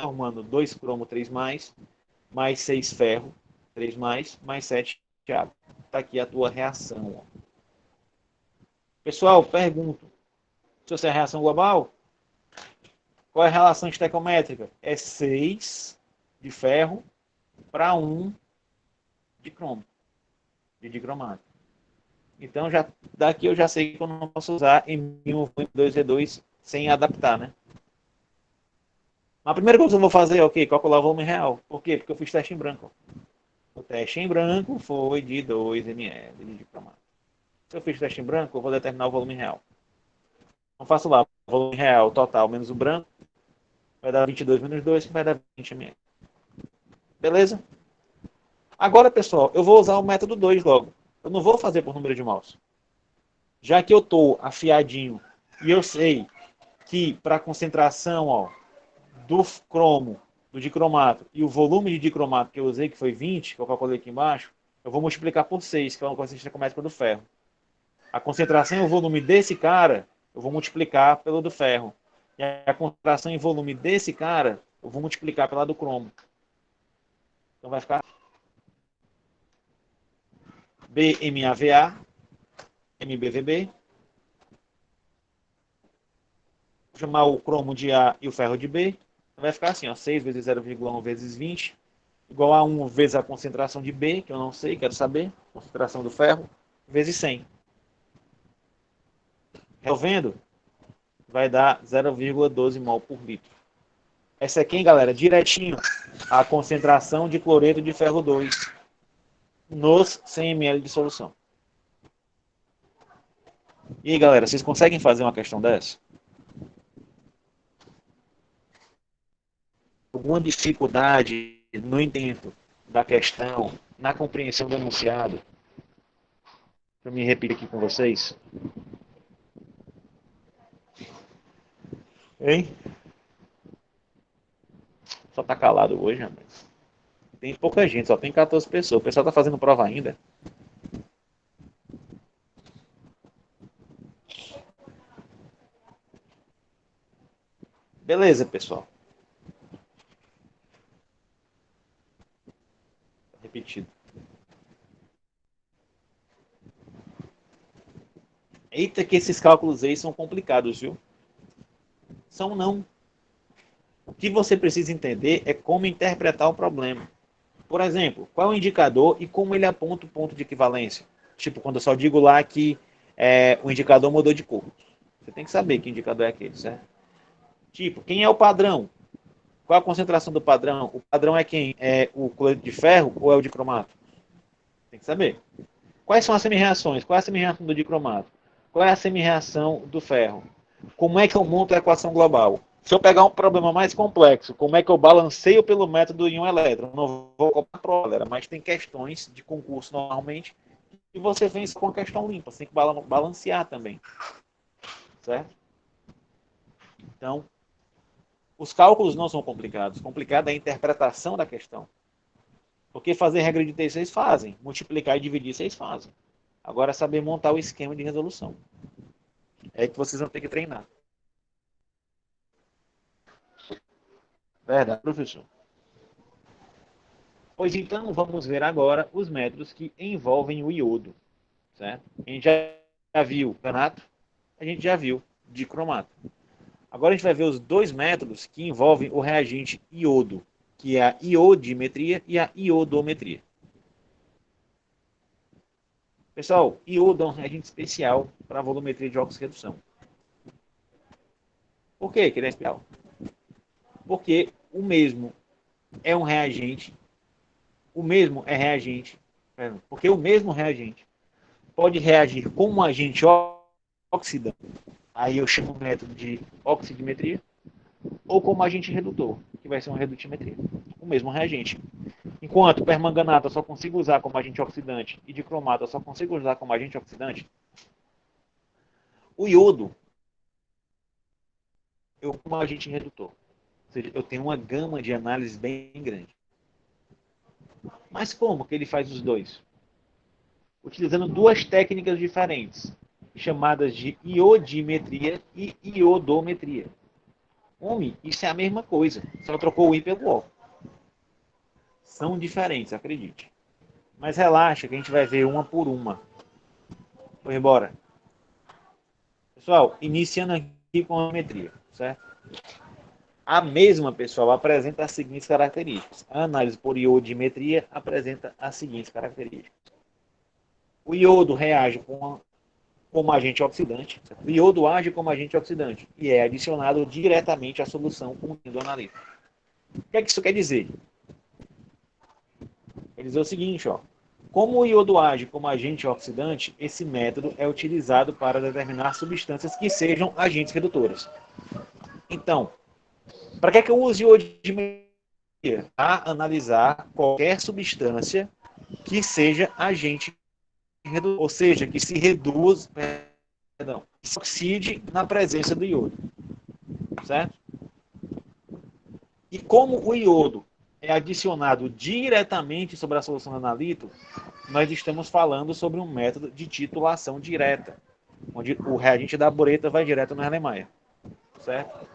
formando 2 cromo 3+, mais 6 ferro 3+, mais 7 água. Está aqui a tua reação. Ó. Pessoal, pergunto. Se você é a reação global, qual é a relação estequiométrica? É 6 de ferro para 1 de cromo, de dicromato. Então, daqui eu já sei que eu não posso usar M1,2V2 sem adaptar, né? Mas a primeira coisa que eu vou fazer é o quê? Calcular o volume real. Por quê? Porque eu fiz teste em branco. O teste em branco foi de 2 ml de dicromato. Se eu fiz teste em branco, eu vou determinar o volume real. Então, faço lá, o volume real total menos o branco, vai dar 22 menos 2, que vai dar 20 ml. Beleza? Agora, pessoal, eu vou usar o método 2 logo. Eu não vou fazer por número de mols. Já que eu estou afiadinho e eu sei que para a concentração ó, do cromo, do dicromato, e o volume de dicromato que eu usei, que foi 20, que eu calculei aqui embaixo, eu vou multiplicar por 6, que é uma constante estequiométrica do ferro. A concentração e o volume desse cara, eu vou multiplicar pelo do ferro. E a concentração e volume desse cara, eu vou multiplicar pela do cromo. Então vai ficar BMAVA, MBVB. Vou chamar o cromo de A e o ferro de B. Vai ficar assim, ó, 6 vezes 0,1 vezes 20, igual a 1 vezes a concentração de B, que eu não sei, quero saber, concentração do ferro, vezes 100. Resolvendo, vai dar 0,12 mol por litro. Essa aqui, galera, direitinho a concentração de cloreto de ferro 2 nos 100 ml de solução. E aí, galera, vocês conseguem fazer uma questão dessa? Alguma dificuldade no intento da questão, na compreensão do enunciado? Deixa eu me repetir aqui com vocês. Hein? Só tá calado hoje, rapaz. Tem pouca gente, só tem 14 pessoas. O pessoal tá fazendo prova ainda. Beleza, pessoal. Repetido. Eita, que esses cálculos aí são complicados, viu? São não. O que você precisa entender é como interpretar o problema. Por exemplo, qual é o indicador e como ele aponta o ponto de equivalência. Tipo, quando eu só digo lá que o indicador mudou de cor. Você tem que saber que indicador é aquele, certo? Tipo, quem é o padrão? Qual a concentração do padrão? O padrão é quem? É o cloreto de ferro ou é o dicromato? Tem que saber. Quais são as semi-reações? Qual é a semi-reação do dicromato? Qual é a semi-reação do ferro? Como é que eu monto a equação global? Se eu pegar um problema mais complexo, como é que eu balanceio pelo método em um elétron? Não vou cobrar prova, galera, mas tem questões de concurso normalmente e você vence com a questão limpa. Você tem que balancear também. Certo? Então, Os cálculos não são complicados. Complicado é a interpretação da questão. Porque fazer regra de T vocês fazem. Multiplicar e dividir vocês fazem. Agora é saber montar o esquema de resolução. É que vocês vão ter que treinar. Verdade, professor. Pois então, vamos ver agora os métodos que envolvem o iodo. Certo? A gente já viu canato, a gente já viu dicromato. Agora a gente vai ver os dois métodos que envolvem o reagente iodo, que é a iodimetria e a iodometria. Pessoal, iodo é um reagente especial para a volumetria de óxido-redução. Por que ele é especial? Porque o mesmo é um reagente, porque o mesmo reagente pode reagir com um agente oxidante, aí eu chamo o método de oxidimetria, ou como agente redutor, que vai ser uma redutimetria. O mesmo reagente. Enquanto permanganato eu só consigo usar como agente oxidante e dicromato eu só consigo usar como agente oxidante, o iodo eu como agente redutor. Ou seja, eu tenho uma gama de análises bem grande. Mas como que ele faz os dois? Utilizando duas técnicas diferentes, chamadas de iodimetria e iodometria. Homem, isso é a mesma coisa, só trocou o I pelo O. São diferentes, acredite. Mas relaxa que a gente vai ver uma por uma. Vamos embora. Pessoal, iniciando aqui com a iodometria, certo? A mesma, pessoal, apresenta as seguintes características. A análise por iodimetria apresenta as seguintes características. O iodo reage como agente oxidante. Certo? O iodo age como agente oxidante e é adicionado diretamente à solução contendo o analítico. O que é que isso quer dizer? Quer dizer o seguinte, ó. Como o iodo age como agente oxidante, esse método é utilizado para determinar substâncias que sejam agentes redutoras. Então, para que eu use iodimetria? Para analisar qualquer substância que seja agente redutor, ou seja, que se reduz, que se oxide na presença do iodo. Certo? E como o iodo é adicionado diretamente sobre a solução do analito, nós estamos falando sobre um método de titulação direta, onde o reagente da bureta vai direto na Erlenmeyer. Certo?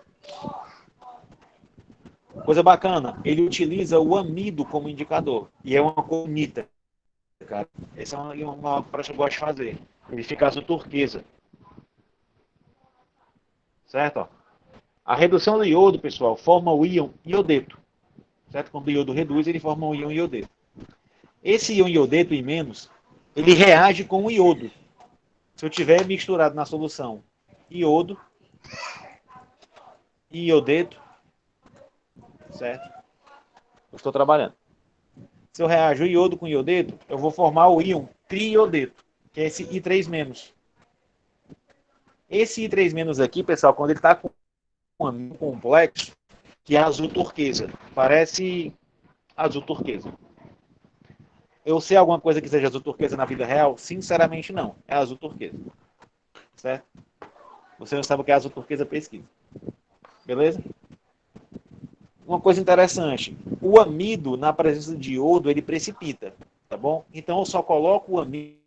Coisa bacana, ele utiliza o amido como indicador, e é uma cor bonita, cara. Essa é uma coisa que eu gosto de fazer. Ele fica azul turquesa. Certo? Ó. A redução do iodo, pessoal, forma o íon iodeto. Certo? Quando o iodo reduz, ele forma um íon iodeto. Esse íon iodeto em menos, ele reage com o iodo. Se eu tiver misturado na solução iodo e iodeto, certo? Eu estou trabalhando. Se eu reajo o iodo com o iodeto, eu vou formar o íon triodeto, que é esse I3-. Esse I3- aqui, pessoal, quando ele está com um amido complexo, que é azul turquesa. Parece azul turquesa. Eu sei alguma coisa que seja azul turquesa na vida real? Sinceramente, não. É azul turquesa. Certo? Você não sabe o que é azul turquesa, pesquisa. Beleza? Uma coisa interessante. O amido, na presença de iodo, ele precipita. Tá bom? Então, eu só coloco o amido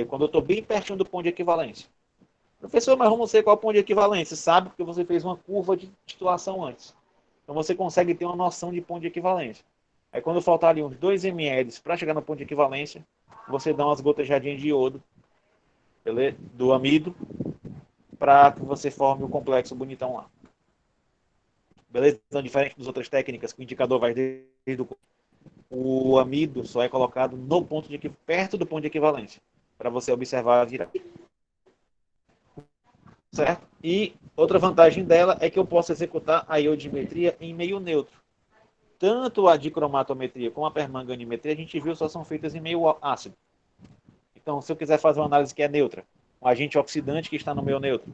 quando eu estou bem pertinho do ponto de equivalência. Professor, mas vamos ver qual é o ponto de equivalência. Sabe porque você fez uma curva de titulação antes. Então, você consegue ter uma noção de ponto de equivalência. Aí, quando faltar ali uns 2 ml para chegar no ponto de equivalência, você dá umas gotejadinhas de iodo, beleza? Do amido, para que você forme o complexo bonitão lá. Beleza? Então, diferente das outras técnicas, que o indicador vai desde o amido só é colocado no ponto de perto do ponto de equivalência, para você observar a virada. Certo? E outra vantagem dela é que eu posso executar a iodimetria em meio neutro. Tanto a dicromatometria como a permanganimetria, a gente viu, só são feitas em meio ácido. Então, se eu quiser fazer uma análise que é neutra, um agente oxidante que está no meio neutro,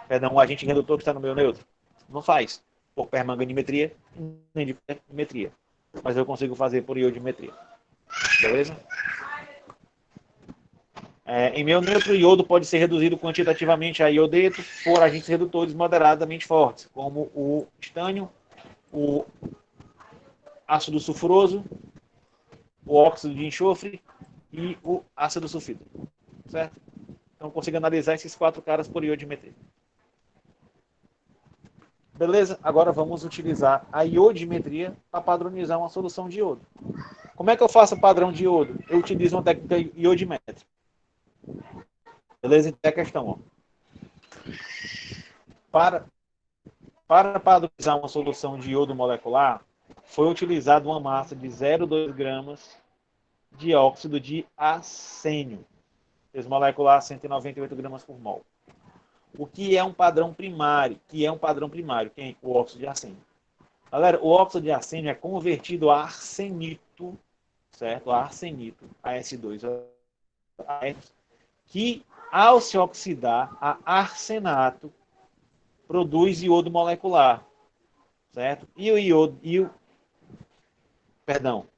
perdão, um agente redutor que está no meio neutro, não faz por permanganimetria nem de metria. Mas eu consigo fazer por iodimetria. Beleza? Em meio neutro, o iodo pode ser reduzido quantitativamente a iodeto por agentes redutores moderadamente fortes, como o estânio, o ácido sulfuroso, o óxido de enxofre e o ácido sulfídrico, certo? Então, consigo analisar esses 4 caras por iodimetria. Beleza? Agora vamos utilizar a iodimetria para padronizar uma solução de iodo. Como é que eu faço o padrão de iodo? Eu utilizo uma técnica iodimétrica. Beleza? Então é a questão, ó. Para padronizar uma solução de iodo molecular, foi utilizada uma massa de 0,2 gramas de óxido de arsênio. Peso molecular 198 gramas por mol. O que é um padrão primário? Quem? O óxido de arsênio. Galera, o óxido de arsênio é convertido a arsenito, certo? A arsenito, AS2, que ao se oxidar a arsenato, produz iodo molecular, certo?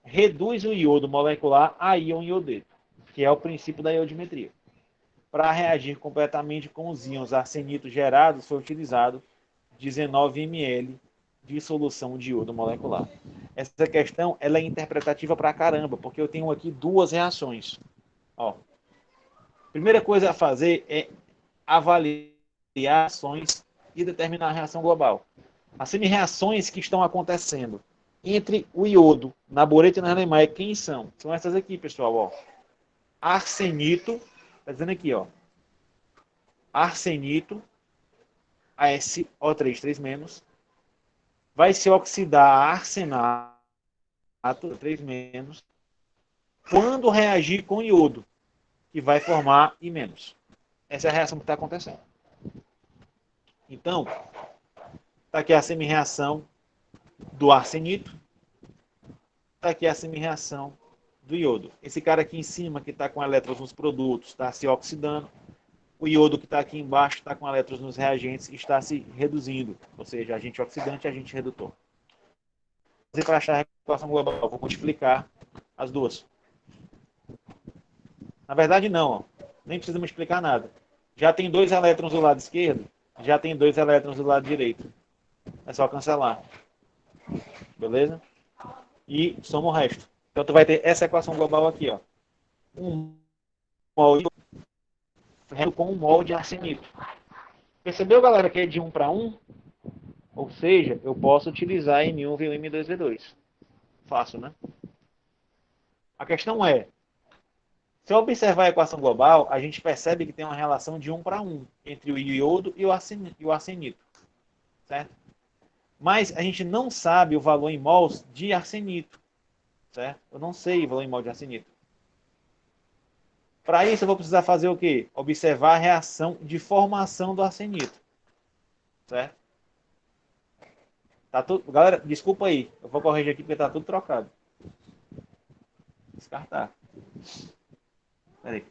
Reduz o iodo molecular a íon iodeto, que é o princípio da iodimetria. Para reagir completamente com os íons arsenitos gerados, foi utilizado 19 ml de solução de iodo molecular. Essa questão ela é interpretativa pra caramba, porque eu tenho aqui 2 reações. Ó, primeira coisa a fazer é avaliar ações e determinar a reação global. As semi-reações que estão acontecendo entre o iodo na boreta e na Hahnemayr, quem são? São essas aqui, pessoal. Ó. Arsenito, está dizendo aqui, ó. Arsenito, AsO3 3-, vai se oxidar a arsenato, 3-, quando reagir com iodo, que vai formar I-. Essa é a reação que está acontecendo. Então, está aqui a semi-reação do arsenito, está aqui a semi-reação do iodo. Esse cara aqui em cima, que está com elétrons nos produtos, está se oxidando. O iodo que está aqui embaixo está com elétrons nos reagentes e está se reduzindo. Ou seja, agente oxidante e agente redutor. Para achar a equação global, vou multiplicar as duas. Na verdade, não. Ó. Nem precisamos explicar nada. Já tem 2 elétrons do lado esquerdo, já tem 2 elétrons do lado direito. É só cancelar. Beleza? E soma o resto. Então, tu vai ter essa equação global aqui, ó. 1 mol com 1 mol de arsenito. Percebeu, galera, que é de 1 para 1? Ou seja, eu posso utilizar M1, V1 e M2, V2. Fácil, né? A questão é, se eu observar a equação global, a gente percebe que tem uma relação de 1 para 1 entre o iodo e o arsenito. Certo? Mas a gente não sabe o valor em mols de arsenito. Certo? Eu não sei o valor em mol de arsenito. Para isso, eu vou precisar fazer o quê? Observar a reação de formação do arsenito. Certo? Tá tudo... Galera, desculpa aí. Eu vou corrigir aqui porque está tudo trocado. Descartar. Peraí.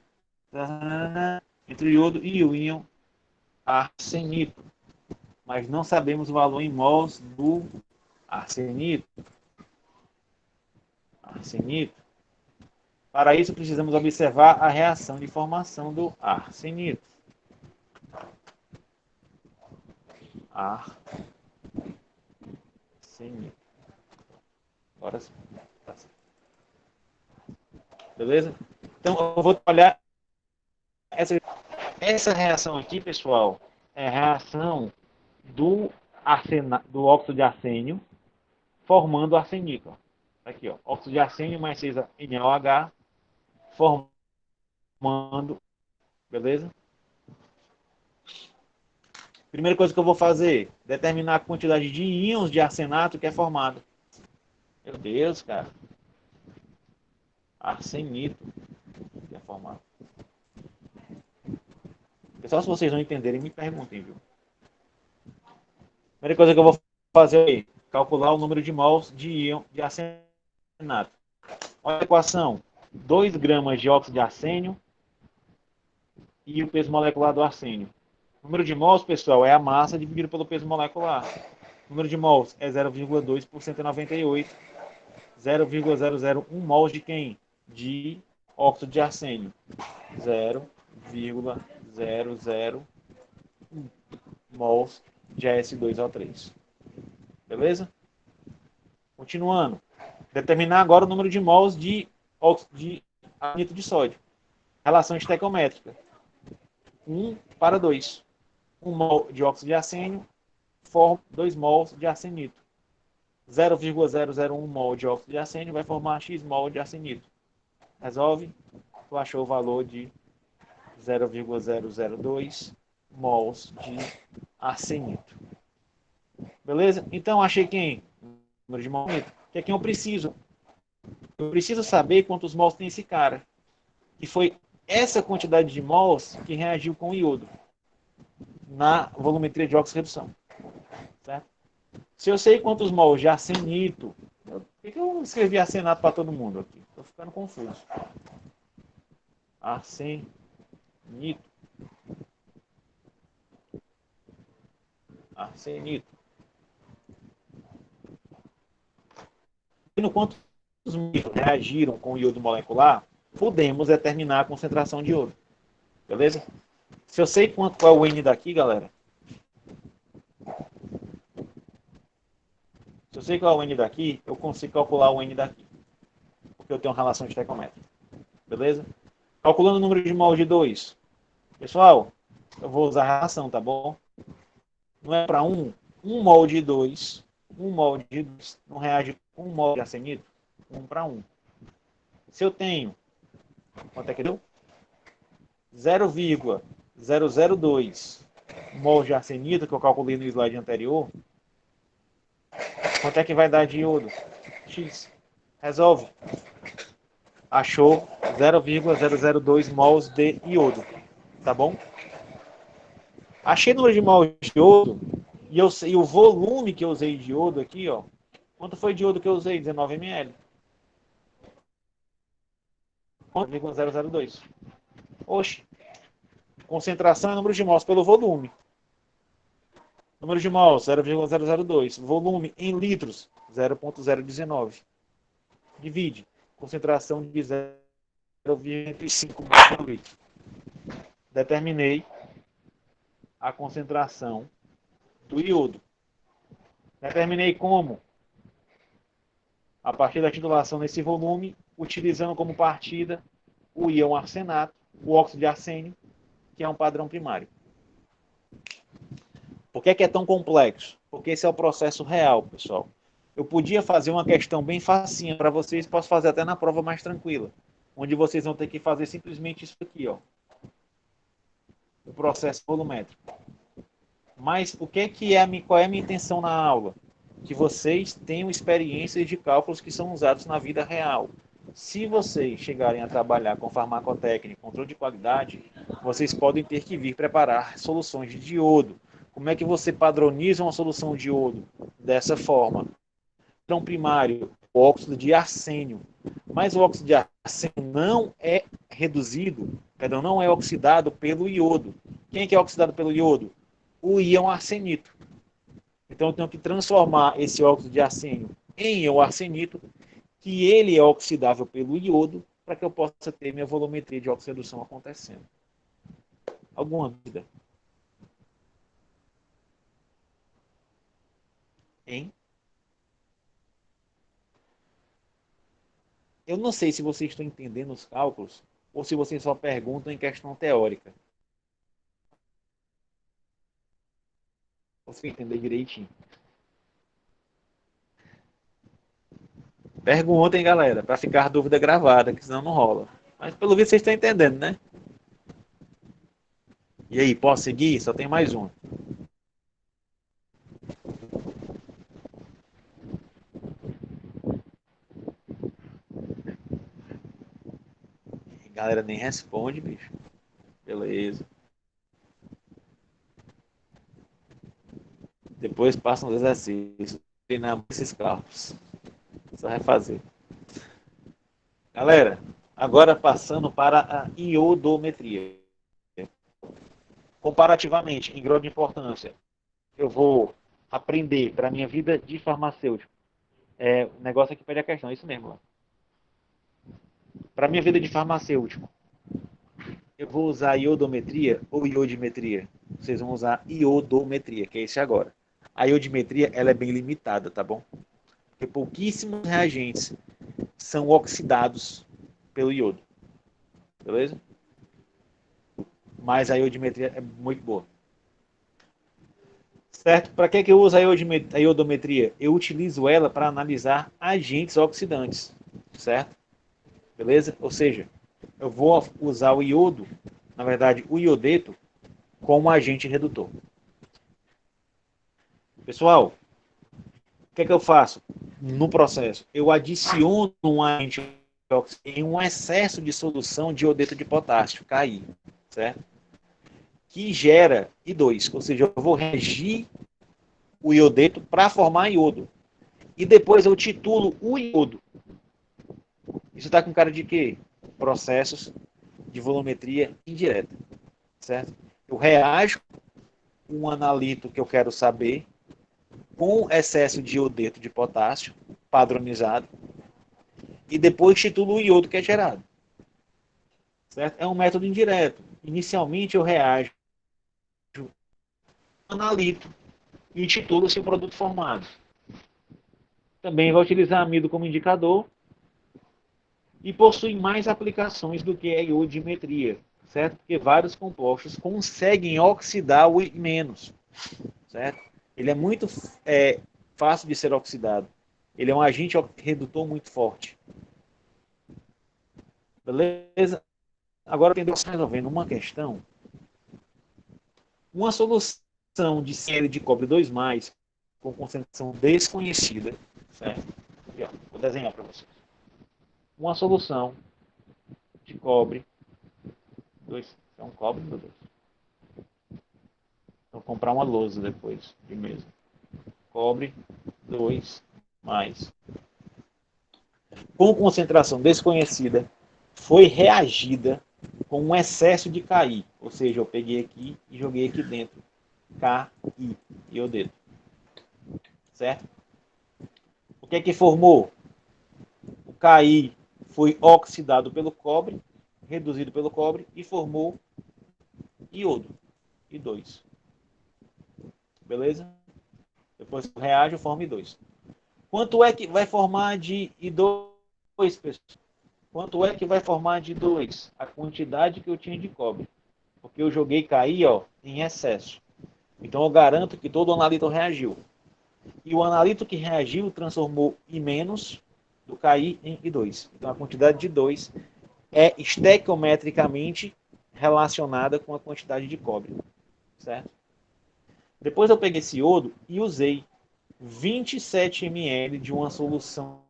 Entre o iodo e o íon arsenito. Mas não sabemos o valor em mols do arsenito. Para isso, precisamos observar a reação de formação do arsenito. Agora sim. Beleza? Então, eu vou olhar essa reação aqui, pessoal, é a reação do óxido de arsênio formando arsenito. Aqui, ó, óxido de arsênio mais 6NaOH formando, beleza? Primeira coisa que eu vou fazer, determinar a quantidade de íons de arsenato que é formado. Meu Deus, cara. Arsenito que é formado. Pessoal, se vocês não entenderem, me perguntem, viu? Primeira coisa que eu vou fazer é calcular o número de mols de íon de arsenato. Olha a equação. 2 gramas de óxido de arsênio e o peso molecular do arsênio. O número de mols, pessoal, é a massa dividido pelo peso molecular. O número de mols é 0,2 por 198. 0,001 mols de quem? De óxido de arsênio, 0,001 mols de AS2O3. Beleza? Continuando. Determinar agora o número de mols de arsenito de sódio. Relação estequiométrica. 1 para 2. 1 mol de óxido de arsênio forma 2 mols de arsenito. 0,001 mol de óxido de arsênio vai formar X mol de arsenito. Resolve? Tu achou o valor de 0,002 mols de arsenito. Beleza? Então, achei quem? Número de mols. Que é quem eu preciso. Eu preciso saber quantos mols tem esse cara. E foi essa quantidade de mols que reagiu com o iodo na volumetria de óxido-redução. Certo? Se eu sei quantos mols de arsenito, por que eu escrevi arsenato para todo mundo aqui? Estou ficando confuso. Arsenito. Arsenito. No quantos mols reagiram com o iodo molecular, podemos determinar a concentração de iodo. Beleza? Se eu sei quanto é o N daqui, galera. Se eu sei qual é o N daqui, eu consigo calcular o N daqui. Porque eu tenho uma relação estequiométrica. Beleza? Calculando o número de mols de 2. Pessoal, eu vou usar a relação, tá bom? Não é para 1 mol de 2. 1 mol de 2 não reage com 1 mol de arsenito? 1 para 1. Se eu tenho, quanto é que deu? 0,002 mol de arsenito, que eu calculei no slide anterior, quanto é que vai dar de iodo? X. Resolve. Achou 0,002 mols de iodo. Tá bom? Achei o número de mols de iodo e eu sei o volume que eu usei de iodo aqui, ó. Quanto foi de iodo que eu usei? 19 ml. 0,002. Oxe. Concentração é número de mols pelo volume. Número de mols, 0,002. Volume em litros, 0,019. Divide. Concentração de 0,5 mols por litro. Determinei a concentração do iodo. Determinei como? A partir da titulação nesse volume, utilizando como partida o íon arsenato, o óxido de arsênio, que é um padrão primário. Por que é tão complexo? Porque esse é o processo real, pessoal. Eu podia fazer uma questão bem facinha para vocês, posso fazer até na prova mais tranquila, onde vocês vão ter que fazer simplesmente isso aqui, ó. O processo volumétrico. Mas o que é qual é a minha intenção na aula? Que vocês tenham experiências de cálculos que são usados na vida real. Se vocês chegarem a trabalhar com farmacotécnica, controle de qualidade, vocês podem ter que vir preparar soluções de diodo. Como é que você padroniza uma solução de iodo? Dessa forma. Padrão primário, o óxido de arsênio. Mas o óxido de arsênio não é reduzido, perdão, não é oxidado pelo iodo. Quem é que é oxidado pelo iodo? O íon arsenito. Então eu tenho que transformar esse óxido de arsênio em íon arsenito, que ele é oxidável pelo iodo, para que eu possa ter minha volumetria de oxidação acontecendo. Alguma dúvida? Hein? Eu não sei se vocês estão entendendo os cálculos ou se vocês só perguntam em questão teórica. Você entender direitinho. Perguntem, galera, para ficar dúvida gravada, que senão não rola. Mas pelo visto vocês estão entendendo, né? E aí, posso seguir? Só tem mais um. A galera nem responde, bicho. Beleza. Depois passam os exercícios. Treinamos esses cálculos. Só refazer. Galera, agora passando para a iodometria. Comparativamente, em grau de importância, eu vou aprender para a minha vida de farmacêutico. O negócio aqui pede a questão, é isso mesmo. Ó. Para minha vida de farmacêutico, eu vou usar iodometria ou iodimetria? Vocês vão usar iodometria, que é esse agora. A iodimetria, ela é bem limitada, tá bom? Porque pouquíssimos reagentes são oxidados pelo iodo. Beleza? Mas a iodimetria é muito boa. Certo? Para que eu uso a iodometria? Eu utilizo ela para analisar agentes oxidantes. Certo? Beleza? Ou seja, eu vou usar o iodo, na verdade, o iodeto, como agente redutor. Pessoal, o que eu faço no processo? Eu adiciono um agente em um excesso de solução de iodeto de potássio, KI, certo? Que gera I2, ou seja, eu vou reagir o iodeto para formar iodo. E depois eu titulo o iodo. Isso está com cara de quê? Processos de volumetria indireta, certo? Eu reajo um analito que eu quero saber com excesso de iodeto de potássio padronizado e depois titulo o iodo que é gerado. Certo? É um método indireto. Inicialmente eu reajo um analito e titulo seu produto formado. Também vai utilizar amido como indicador e possui mais aplicações do que a iodimetria, certo? Porque vários compostos conseguem oxidar o menos, certo? Ele é muito fácil de ser oxidado. Ele é um agente redutor muito forte. Beleza? Agora tem resolvendo uma questão. Uma solução de série de cobre 2+, com concentração desconhecida, certo? Aqui, ó, vou desenhar para vocês. Uma solução de cobre 2. É um cobre, meu Deus. Vou comprar uma lousa depois de mesa. Cobre 2+. Com concentração desconhecida, foi reagida com um excesso de KI. Ou seja, eu peguei aqui e joguei aqui dentro. KI, iodeto. Certo? O que é que formou? O KI foi oxidado pelo cobre, reduzido pelo cobre e formou iodo, I2. Beleza? Depois reage e forma I2. Quanto é que vai formar de I2, pessoal? Quanto é que vai formar de I2? A quantidade que eu tinha de cobre. Porque eu joguei KI, ó, em excesso. Então eu garanto que todo analito reagiu. E o analito que reagiu transformou I- do KI em I2. Então a quantidade de 2 é estequiometricamente relacionada com a quantidade de cobre. Certo? Depois eu peguei esse iodo e usei 27 ml de uma solução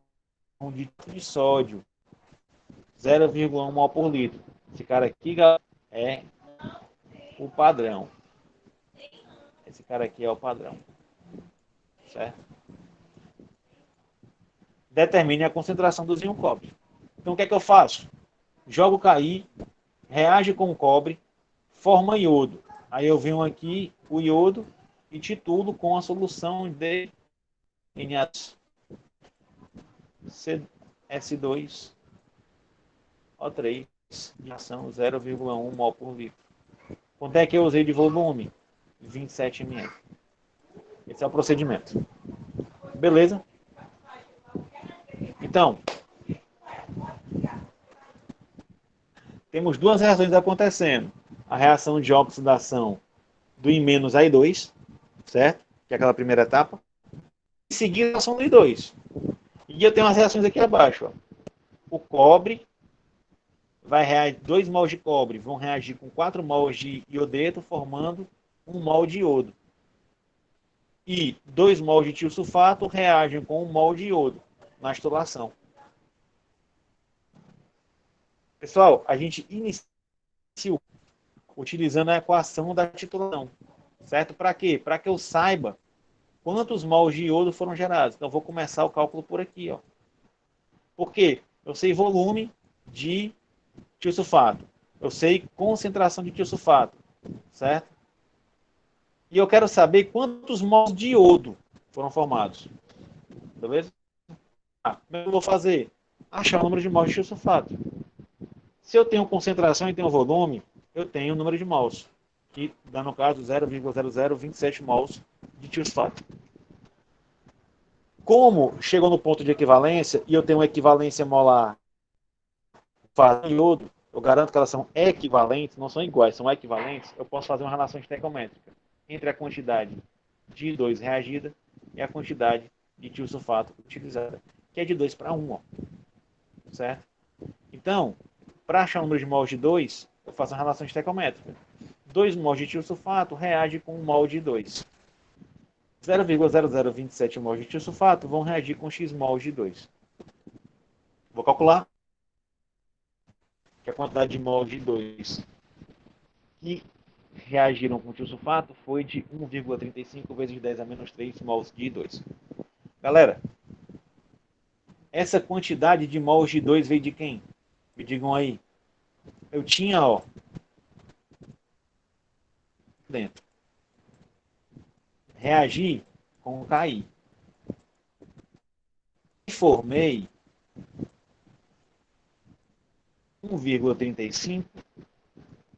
de sódio, 0,1 mol por litro. Esse cara aqui é o padrão. Esse cara aqui é o padrão. Certo? Determine a concentração do zinco cobre. Então o que é que eu faço? Jogo KI, reage com o cobre, forma iodo. Aí eu venho aqui o iodo e titulo com a solução de NaS2O3 de ação 0,1 mol por litro. Quanto é que eu usei de volume? 27 ml. Esse é o procedimento. Beleza? Então, temos duas reações acontecendo. A reação de oxidação do I- a I2, certo? Que é aquela primeira etapa. Em seguida, a reação do I2. E eu tenho as reações aqui abaixo. Ó. O cobre vai reagir, 2 mols de cobre vão reagir com 4 mols de iodeto, formando 1 mol de iodo. E 2 mols de tiosulfato reagem com 1 mol de iodo na titulação. Pessoal, a gente iniciou utilizando a equação da titulação. Certo? Para quê? Para que eu saiba quantos mols de iodo foram gerados. Então, eu vou começar o cálculo por aqui. Ó. Por quê? Eu sei volume de tiosulfato. Eu sei concentração de tiosulfato. Certo? E eu quero saber quantos mols de iodo foram formados. Beleza? Como é que eu vou fazer? achar o número de mols de tiosulfato. Se eu tenho concentração e tenho volume, eu tenho o número de mols, que dá no caso 0,0027 mols de tiosulfato. Como chegou no ponto de equivalência e eu tenho uma equivalência molar para iodo, eu garanto que elas são equivalentes, não são iguais, são equivalentes, eu posso fazer uma relação estequiométrica entre a quantidade de 2 reagida e a quantidade de tiosulfato utilizada, que é de 2 para 1, ó. Certo? Então, para achar o número de mols de 2, eu faço uma relação estequiométrica. 2 mols de tiosulfato reage com 1 mol de 2. 0,0027 mols de tiosulfato vão reagir com x mols de 2. Vou calcular que a quantidade de mols de 2 que reagiram com o tiosulfato foi de 1,35 vezes 10 a menos 3 mols de 2. Galera, essa quantidade de mols de 2 veio de quem? Me digam aí. Eu tinha, ó, dentro. Reagi com o KI. E formei 1,35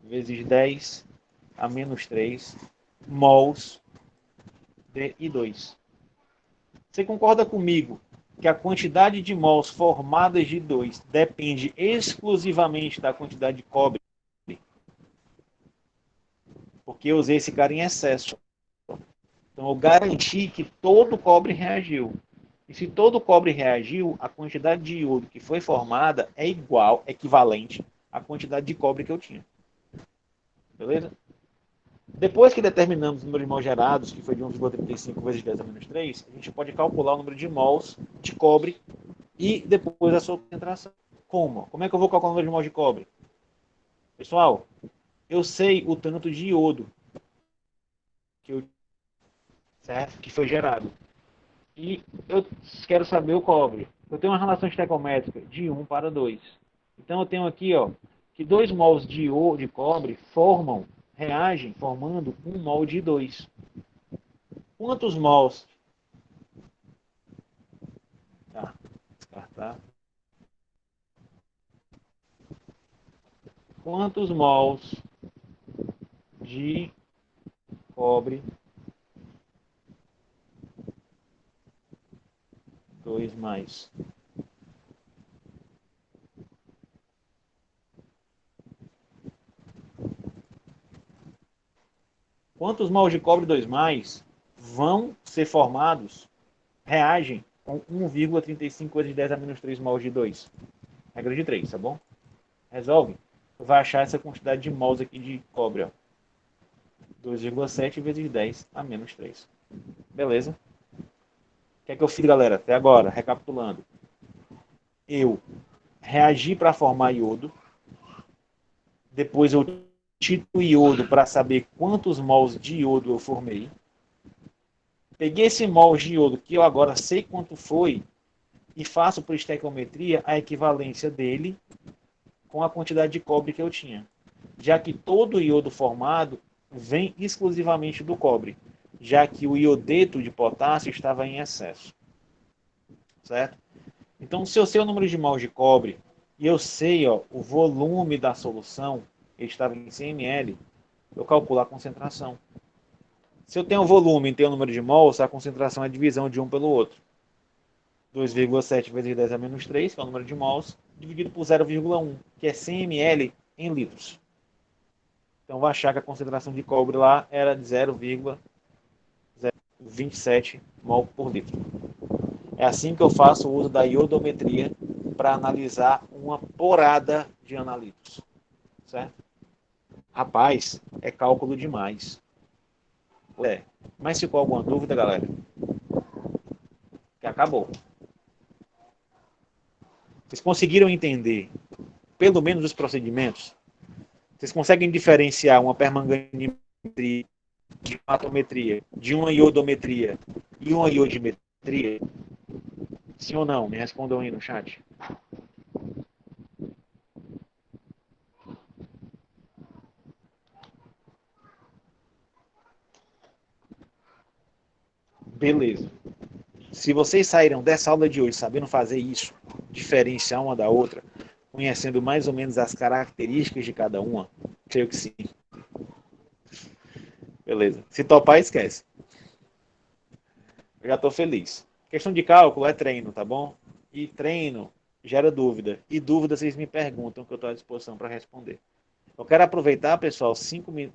vezes 10 a menos 3 mols de I2. Você concorda comigo que a quantidade de mols formadas de 2 depende exclusivamente da quantidade de cobre? Porque eu usei esse cara em excesso. Então eu garanti que todo o cobre reagiu. E se todo o cobre reagiu, a quantidade de iodo que foi formada é igual, equivalente à quantidade de cobre que eu tinha. Beleza? Depois que determinamos o número de mols gerados, que foi de 1,35 vezes 10 a menos 3, a gente pode calcular o número de mols de cobre e depois a sua concentração. Como? Como é que eu vou calcular o número de mols de cobre? Pessoal, eu sei o tanto de iodo que foi gerado. E eu quero saber o cobre. Eu tenho uma relação estequiométrica de 1 para 2. Então eu tenho aqui, ó, que 2 mols de cobre reagem formando 1 mol de 2. Quantos mols? Tá, descartar. Quantos mols de cobre 2 mais? Quantos mols de cobre 2 mais vão ser formados, reagem com 1,35 vezes 10 a menos 3 mols de 2? Regra de 3, tá bom? Resolve. Vai achar essa quantidade de mols aqui de cobre, ó. 2,7 vezes 10 a menos 3. Beleza? O que é que eu fiz, galera? Até agora, recapitulando. Eu reagi para formar iodo. Depois eu tiro o iodo para saber quantos mols de iodo eu formei. Peguei esse mol de iodo, que eu agora sei quanto foi, e faço por estequiometria a equivalência dele com a quantidade de cobre que eu tinha. Já que todo o iodo formado vem exclusivamente do cobre, já que o iodeto de potássio estava em excesso. Certo? Então, se eu sei o número de mols de cobre e eu sei, ó, o volume da solução, ele estava em 100 ml, eu calculo a concentração. Se eu tenho o volume e tenho o número de mols, a concentração é a divisão de um pelo outro. 2,7 vezes 10 a menos 3, que é o número de mols, dividido por 0,1, que é 100 ml em litros. Então, vou achar que a concentração de cobre lá era de 0,027 mol por litro. É assim que eu faço o uso da iodometria para analisar uma porada de analíticos. Certo? Rapaz, é cálculo demais. É. Mas ficou alguma dúvida, galera? Que acabou. Vocês conseguiram entender pelo menos os procedimentos? Vocês conseguem diferenciar uma permanganimetria de uma atometria, de uma iodometria e uma iodimetria? Sim ou não? Me respondam aí no chat. Beleza. Se vocês saíram dessa aula de hoje sabendo fazer isso, diferenciar uma da outra, conhecendo mais ou menos as características de cada uma? Creio que sim. Beleza. Se topar, esquece. Eu já estou feliz. Questão de cálculo é treino, tá bom? E treino gera dúvida. E dúvida vocês me perguntam, que eu estou à disposição para responder. Eu quero aproveitar, pessoal,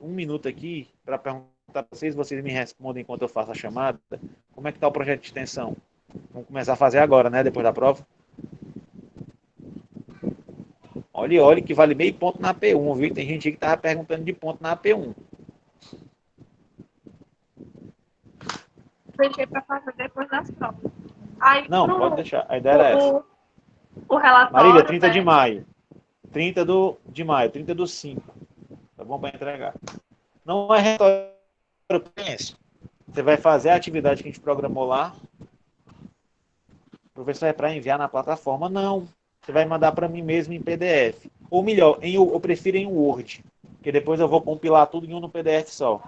um minuto aqui para perguntar para vocês me respondem enquanto eu faço a chamada. Como é que está o projeto de extensão? Vamos começar a fazer agora, né? Depois da prova. Olha que vale meio ponto na P1, viu? Tem gente que estava perguntando de ponto na P1.
Deixei para fazer depois das provas. Aí,
Não, pode deixar. A ideia era essa.
O relatório,
Marília, 30
né?
de maio. 30 de maio, 30 do 5. Tá bom para entregar. Não é relatório, penso. Você vai fazer a atividade que a gente programou lá. O professor é para enviar na plataforma. Não. Você vai mandar para mim mesmo em PDF. Ou melhor, eu prefiro em Word. Porque depois eu vou compilar tudo em um no PDF só.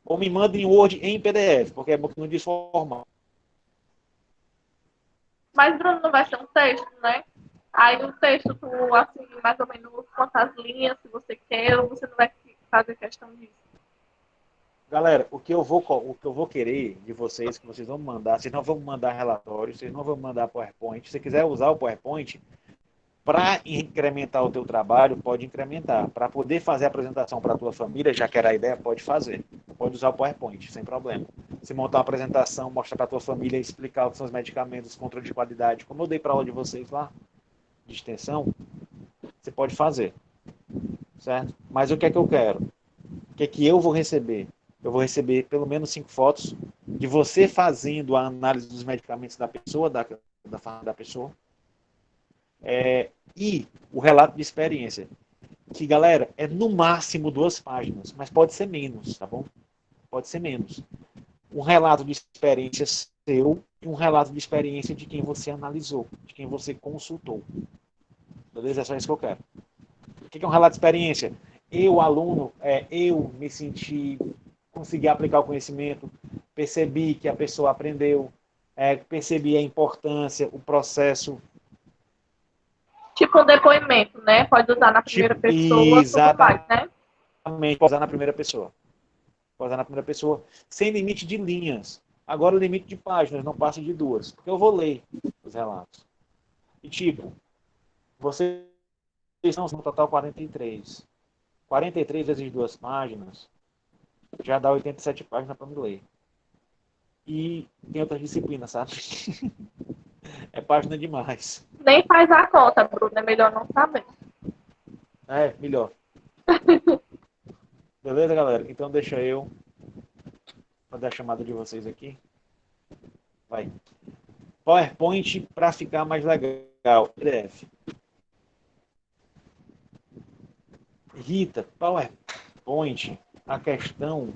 Ou me manda em Word em PDF, porque é bom que não diz formal.
Mas, Bruno, não vai ser um texto, né? Aí o texto, tu, assim, mais ou menos quantas linhas, se você quer, ou você não vai fazer questão disso.
Galera, o que eu vou querer de vocês, que vocês vão mandar, vocês não vão mandar relatório, vocês não vão mandar PowerPoint. Se você quiser usar o PowerPoint, para incrementar o teu trabalho, pode incrementar. Para poder fazer a apresentação para a tua família, já que era a ideia, pode fazer. Pode usar o PowerPoint, sem problema. Se montar uma apresentação, mostrar para a tua família, explicar o que são os medicamentos, controle de qualidade, como eu dei para aula de vocês lá, de extensão, você pode fazer. Certo? Mas o que é que eu quero? O que é que eu vou receber? Eu vou receber pelo menos 5 fotos de você fazendo a análise dos medicamentos da pessoa, da pessoa, e o relato de experiência. Que, galera, é no máximo 2 páginas, mas pode ser menos, tá bom? Pode ser menos. Um relato de experiência seu e um relato de experiência de quem você analisou, de quem você consultou. Beleza? É só isso que eu quero. O que é um relato de experiência? Eu, aluno, eu me senti, consegui aplicar o conhecimento, percebi que a pessoa aprendeu, percebi a importância, o processo.
Tipo um depoimento, né? Pode usar na primeira pessoa, tudo mais, né?
Exatamente, pode usar na primeira pessoa. Pode usar na primeira pessoa, sem limite de linhas. Agora o limite de páginas não passa de 2, porque eu vou ler os relatos. E tipo, vocês são no total 43. 43 vezes 2 páginas já dá 87 páginas para me ler. E tem outras disciplinas, sabe? É página demais.
Nem faz a conta, Bruno. É melhor não saber.
É, melhor. Beleza, galera? Então deixa eu fazer a chamada de vocês aqui. Vai. PowerPoint para ficar mais legal. PDF. Rita, PowerPoint, a questão...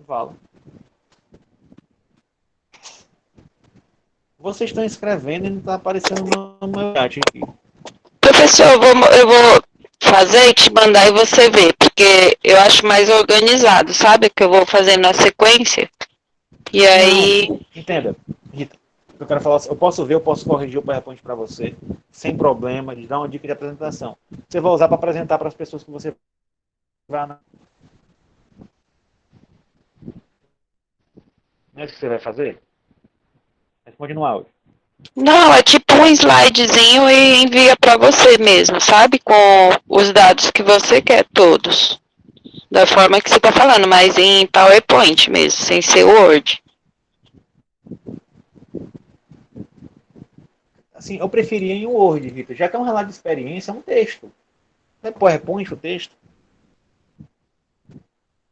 Fala. Vocês estão escrevendo e não está aparecendo no meu chat aqui.
Professor, eu vou fazer e te mandar e você ver, porque eu acho mais organizado, sabe? Que eu vou fazendo na sequência. E aí...
Não, entenda, Rita. Eu quero falar, eu posso ver, eu posso corrigir o PowerPoint para você, sem problema, de dar uma dica de apresentação. Você vai usar para apresentar para as pessoas que você vai... Não é isso que você vai fazer? Responde no áudio.
Não, é tipo um slidezinho e envia para você mesmo, sabe? Com os dados que você quer, todos. Da forma que você está falando, mas em PowerPoint mesmo, sem ser Word.
Assim, eu preferia em Word, Rita. Já que é um relato de experiência, é um texto. Não é PowerPoint o texto?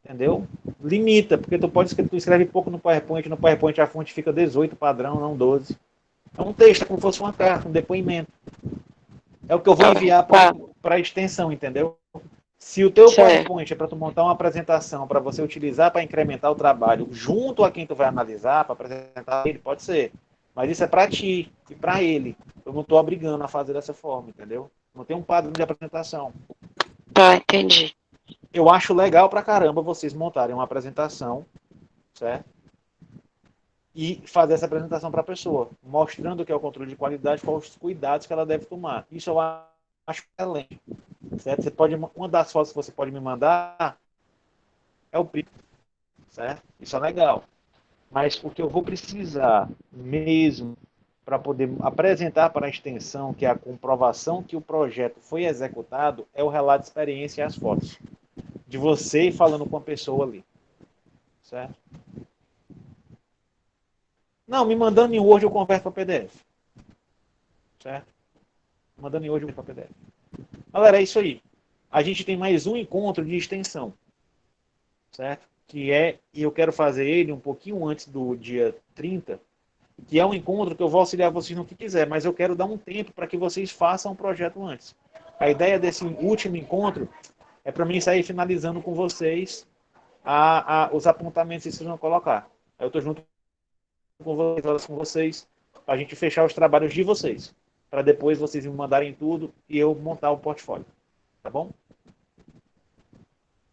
Entendeu? Limita, porque tu escreve pouco no PowerPoint a fonte fica 18 padrão, não 12. É um texto, é como se fosse uma carta, um depoimento. É o que eu vou enviar para a extensão, entendeu? Se o teu PowerPoint é para tu montar uma apresentação para você utilizar para incrementar o trabalho junto a quem tu vai analisar, para apresentar ele, pode ser. Mas isso é para ti e para ele. Eu não estou obrigando a fazer dessa forma, entendeu? Não tem um padrão de apresentação.
Tá, entendi.
Eu acho legal pra caramba vocês montarem uma apresentação, certo? e fazer essa apresentação para a pessoa, mostrando o que é o controle de qualidade, quais os cuidados que ela deve tomar. Isso eu acho excelente. Certo? Você pode, uma das fotos que você pode me mandar é o print, certo? Isso é legal. Mas o que eu vou precisar mesmo para poder apresentar para a extensão, que é a comprovação que o projeto foi executado, é o relato de experiência e as fotos. De você falando com a pessoa ali. Certo? Não, me mandando em Word eu converto para PDF. Certo? Mandando em Word para PDF. Galera, é isso aí. A gente tem mais um encontro de extensão. Certo? Que é, e eu quero fazer ele um pouquinho antes do dia 30, que é um encontro que eu vou auxiliar vocês no que quiser, mas eu quero dar um tempo para que vocês façam o projeto antes. A ideia desse último encontro é para mim sair finalizando com vocês os apontamentos que vocês vão colocar. Eu estou junto com vocês, para a gente fechar os trabalhos de vocês, para depois vocês me mandarem tudo e eu montar o portfólio. Tá bom?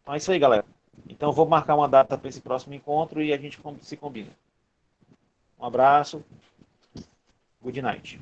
Então é isso aí, galera. Então eu vou marcar uma data para esse próximo encontro e a gente se combina. Um abraço. Good night.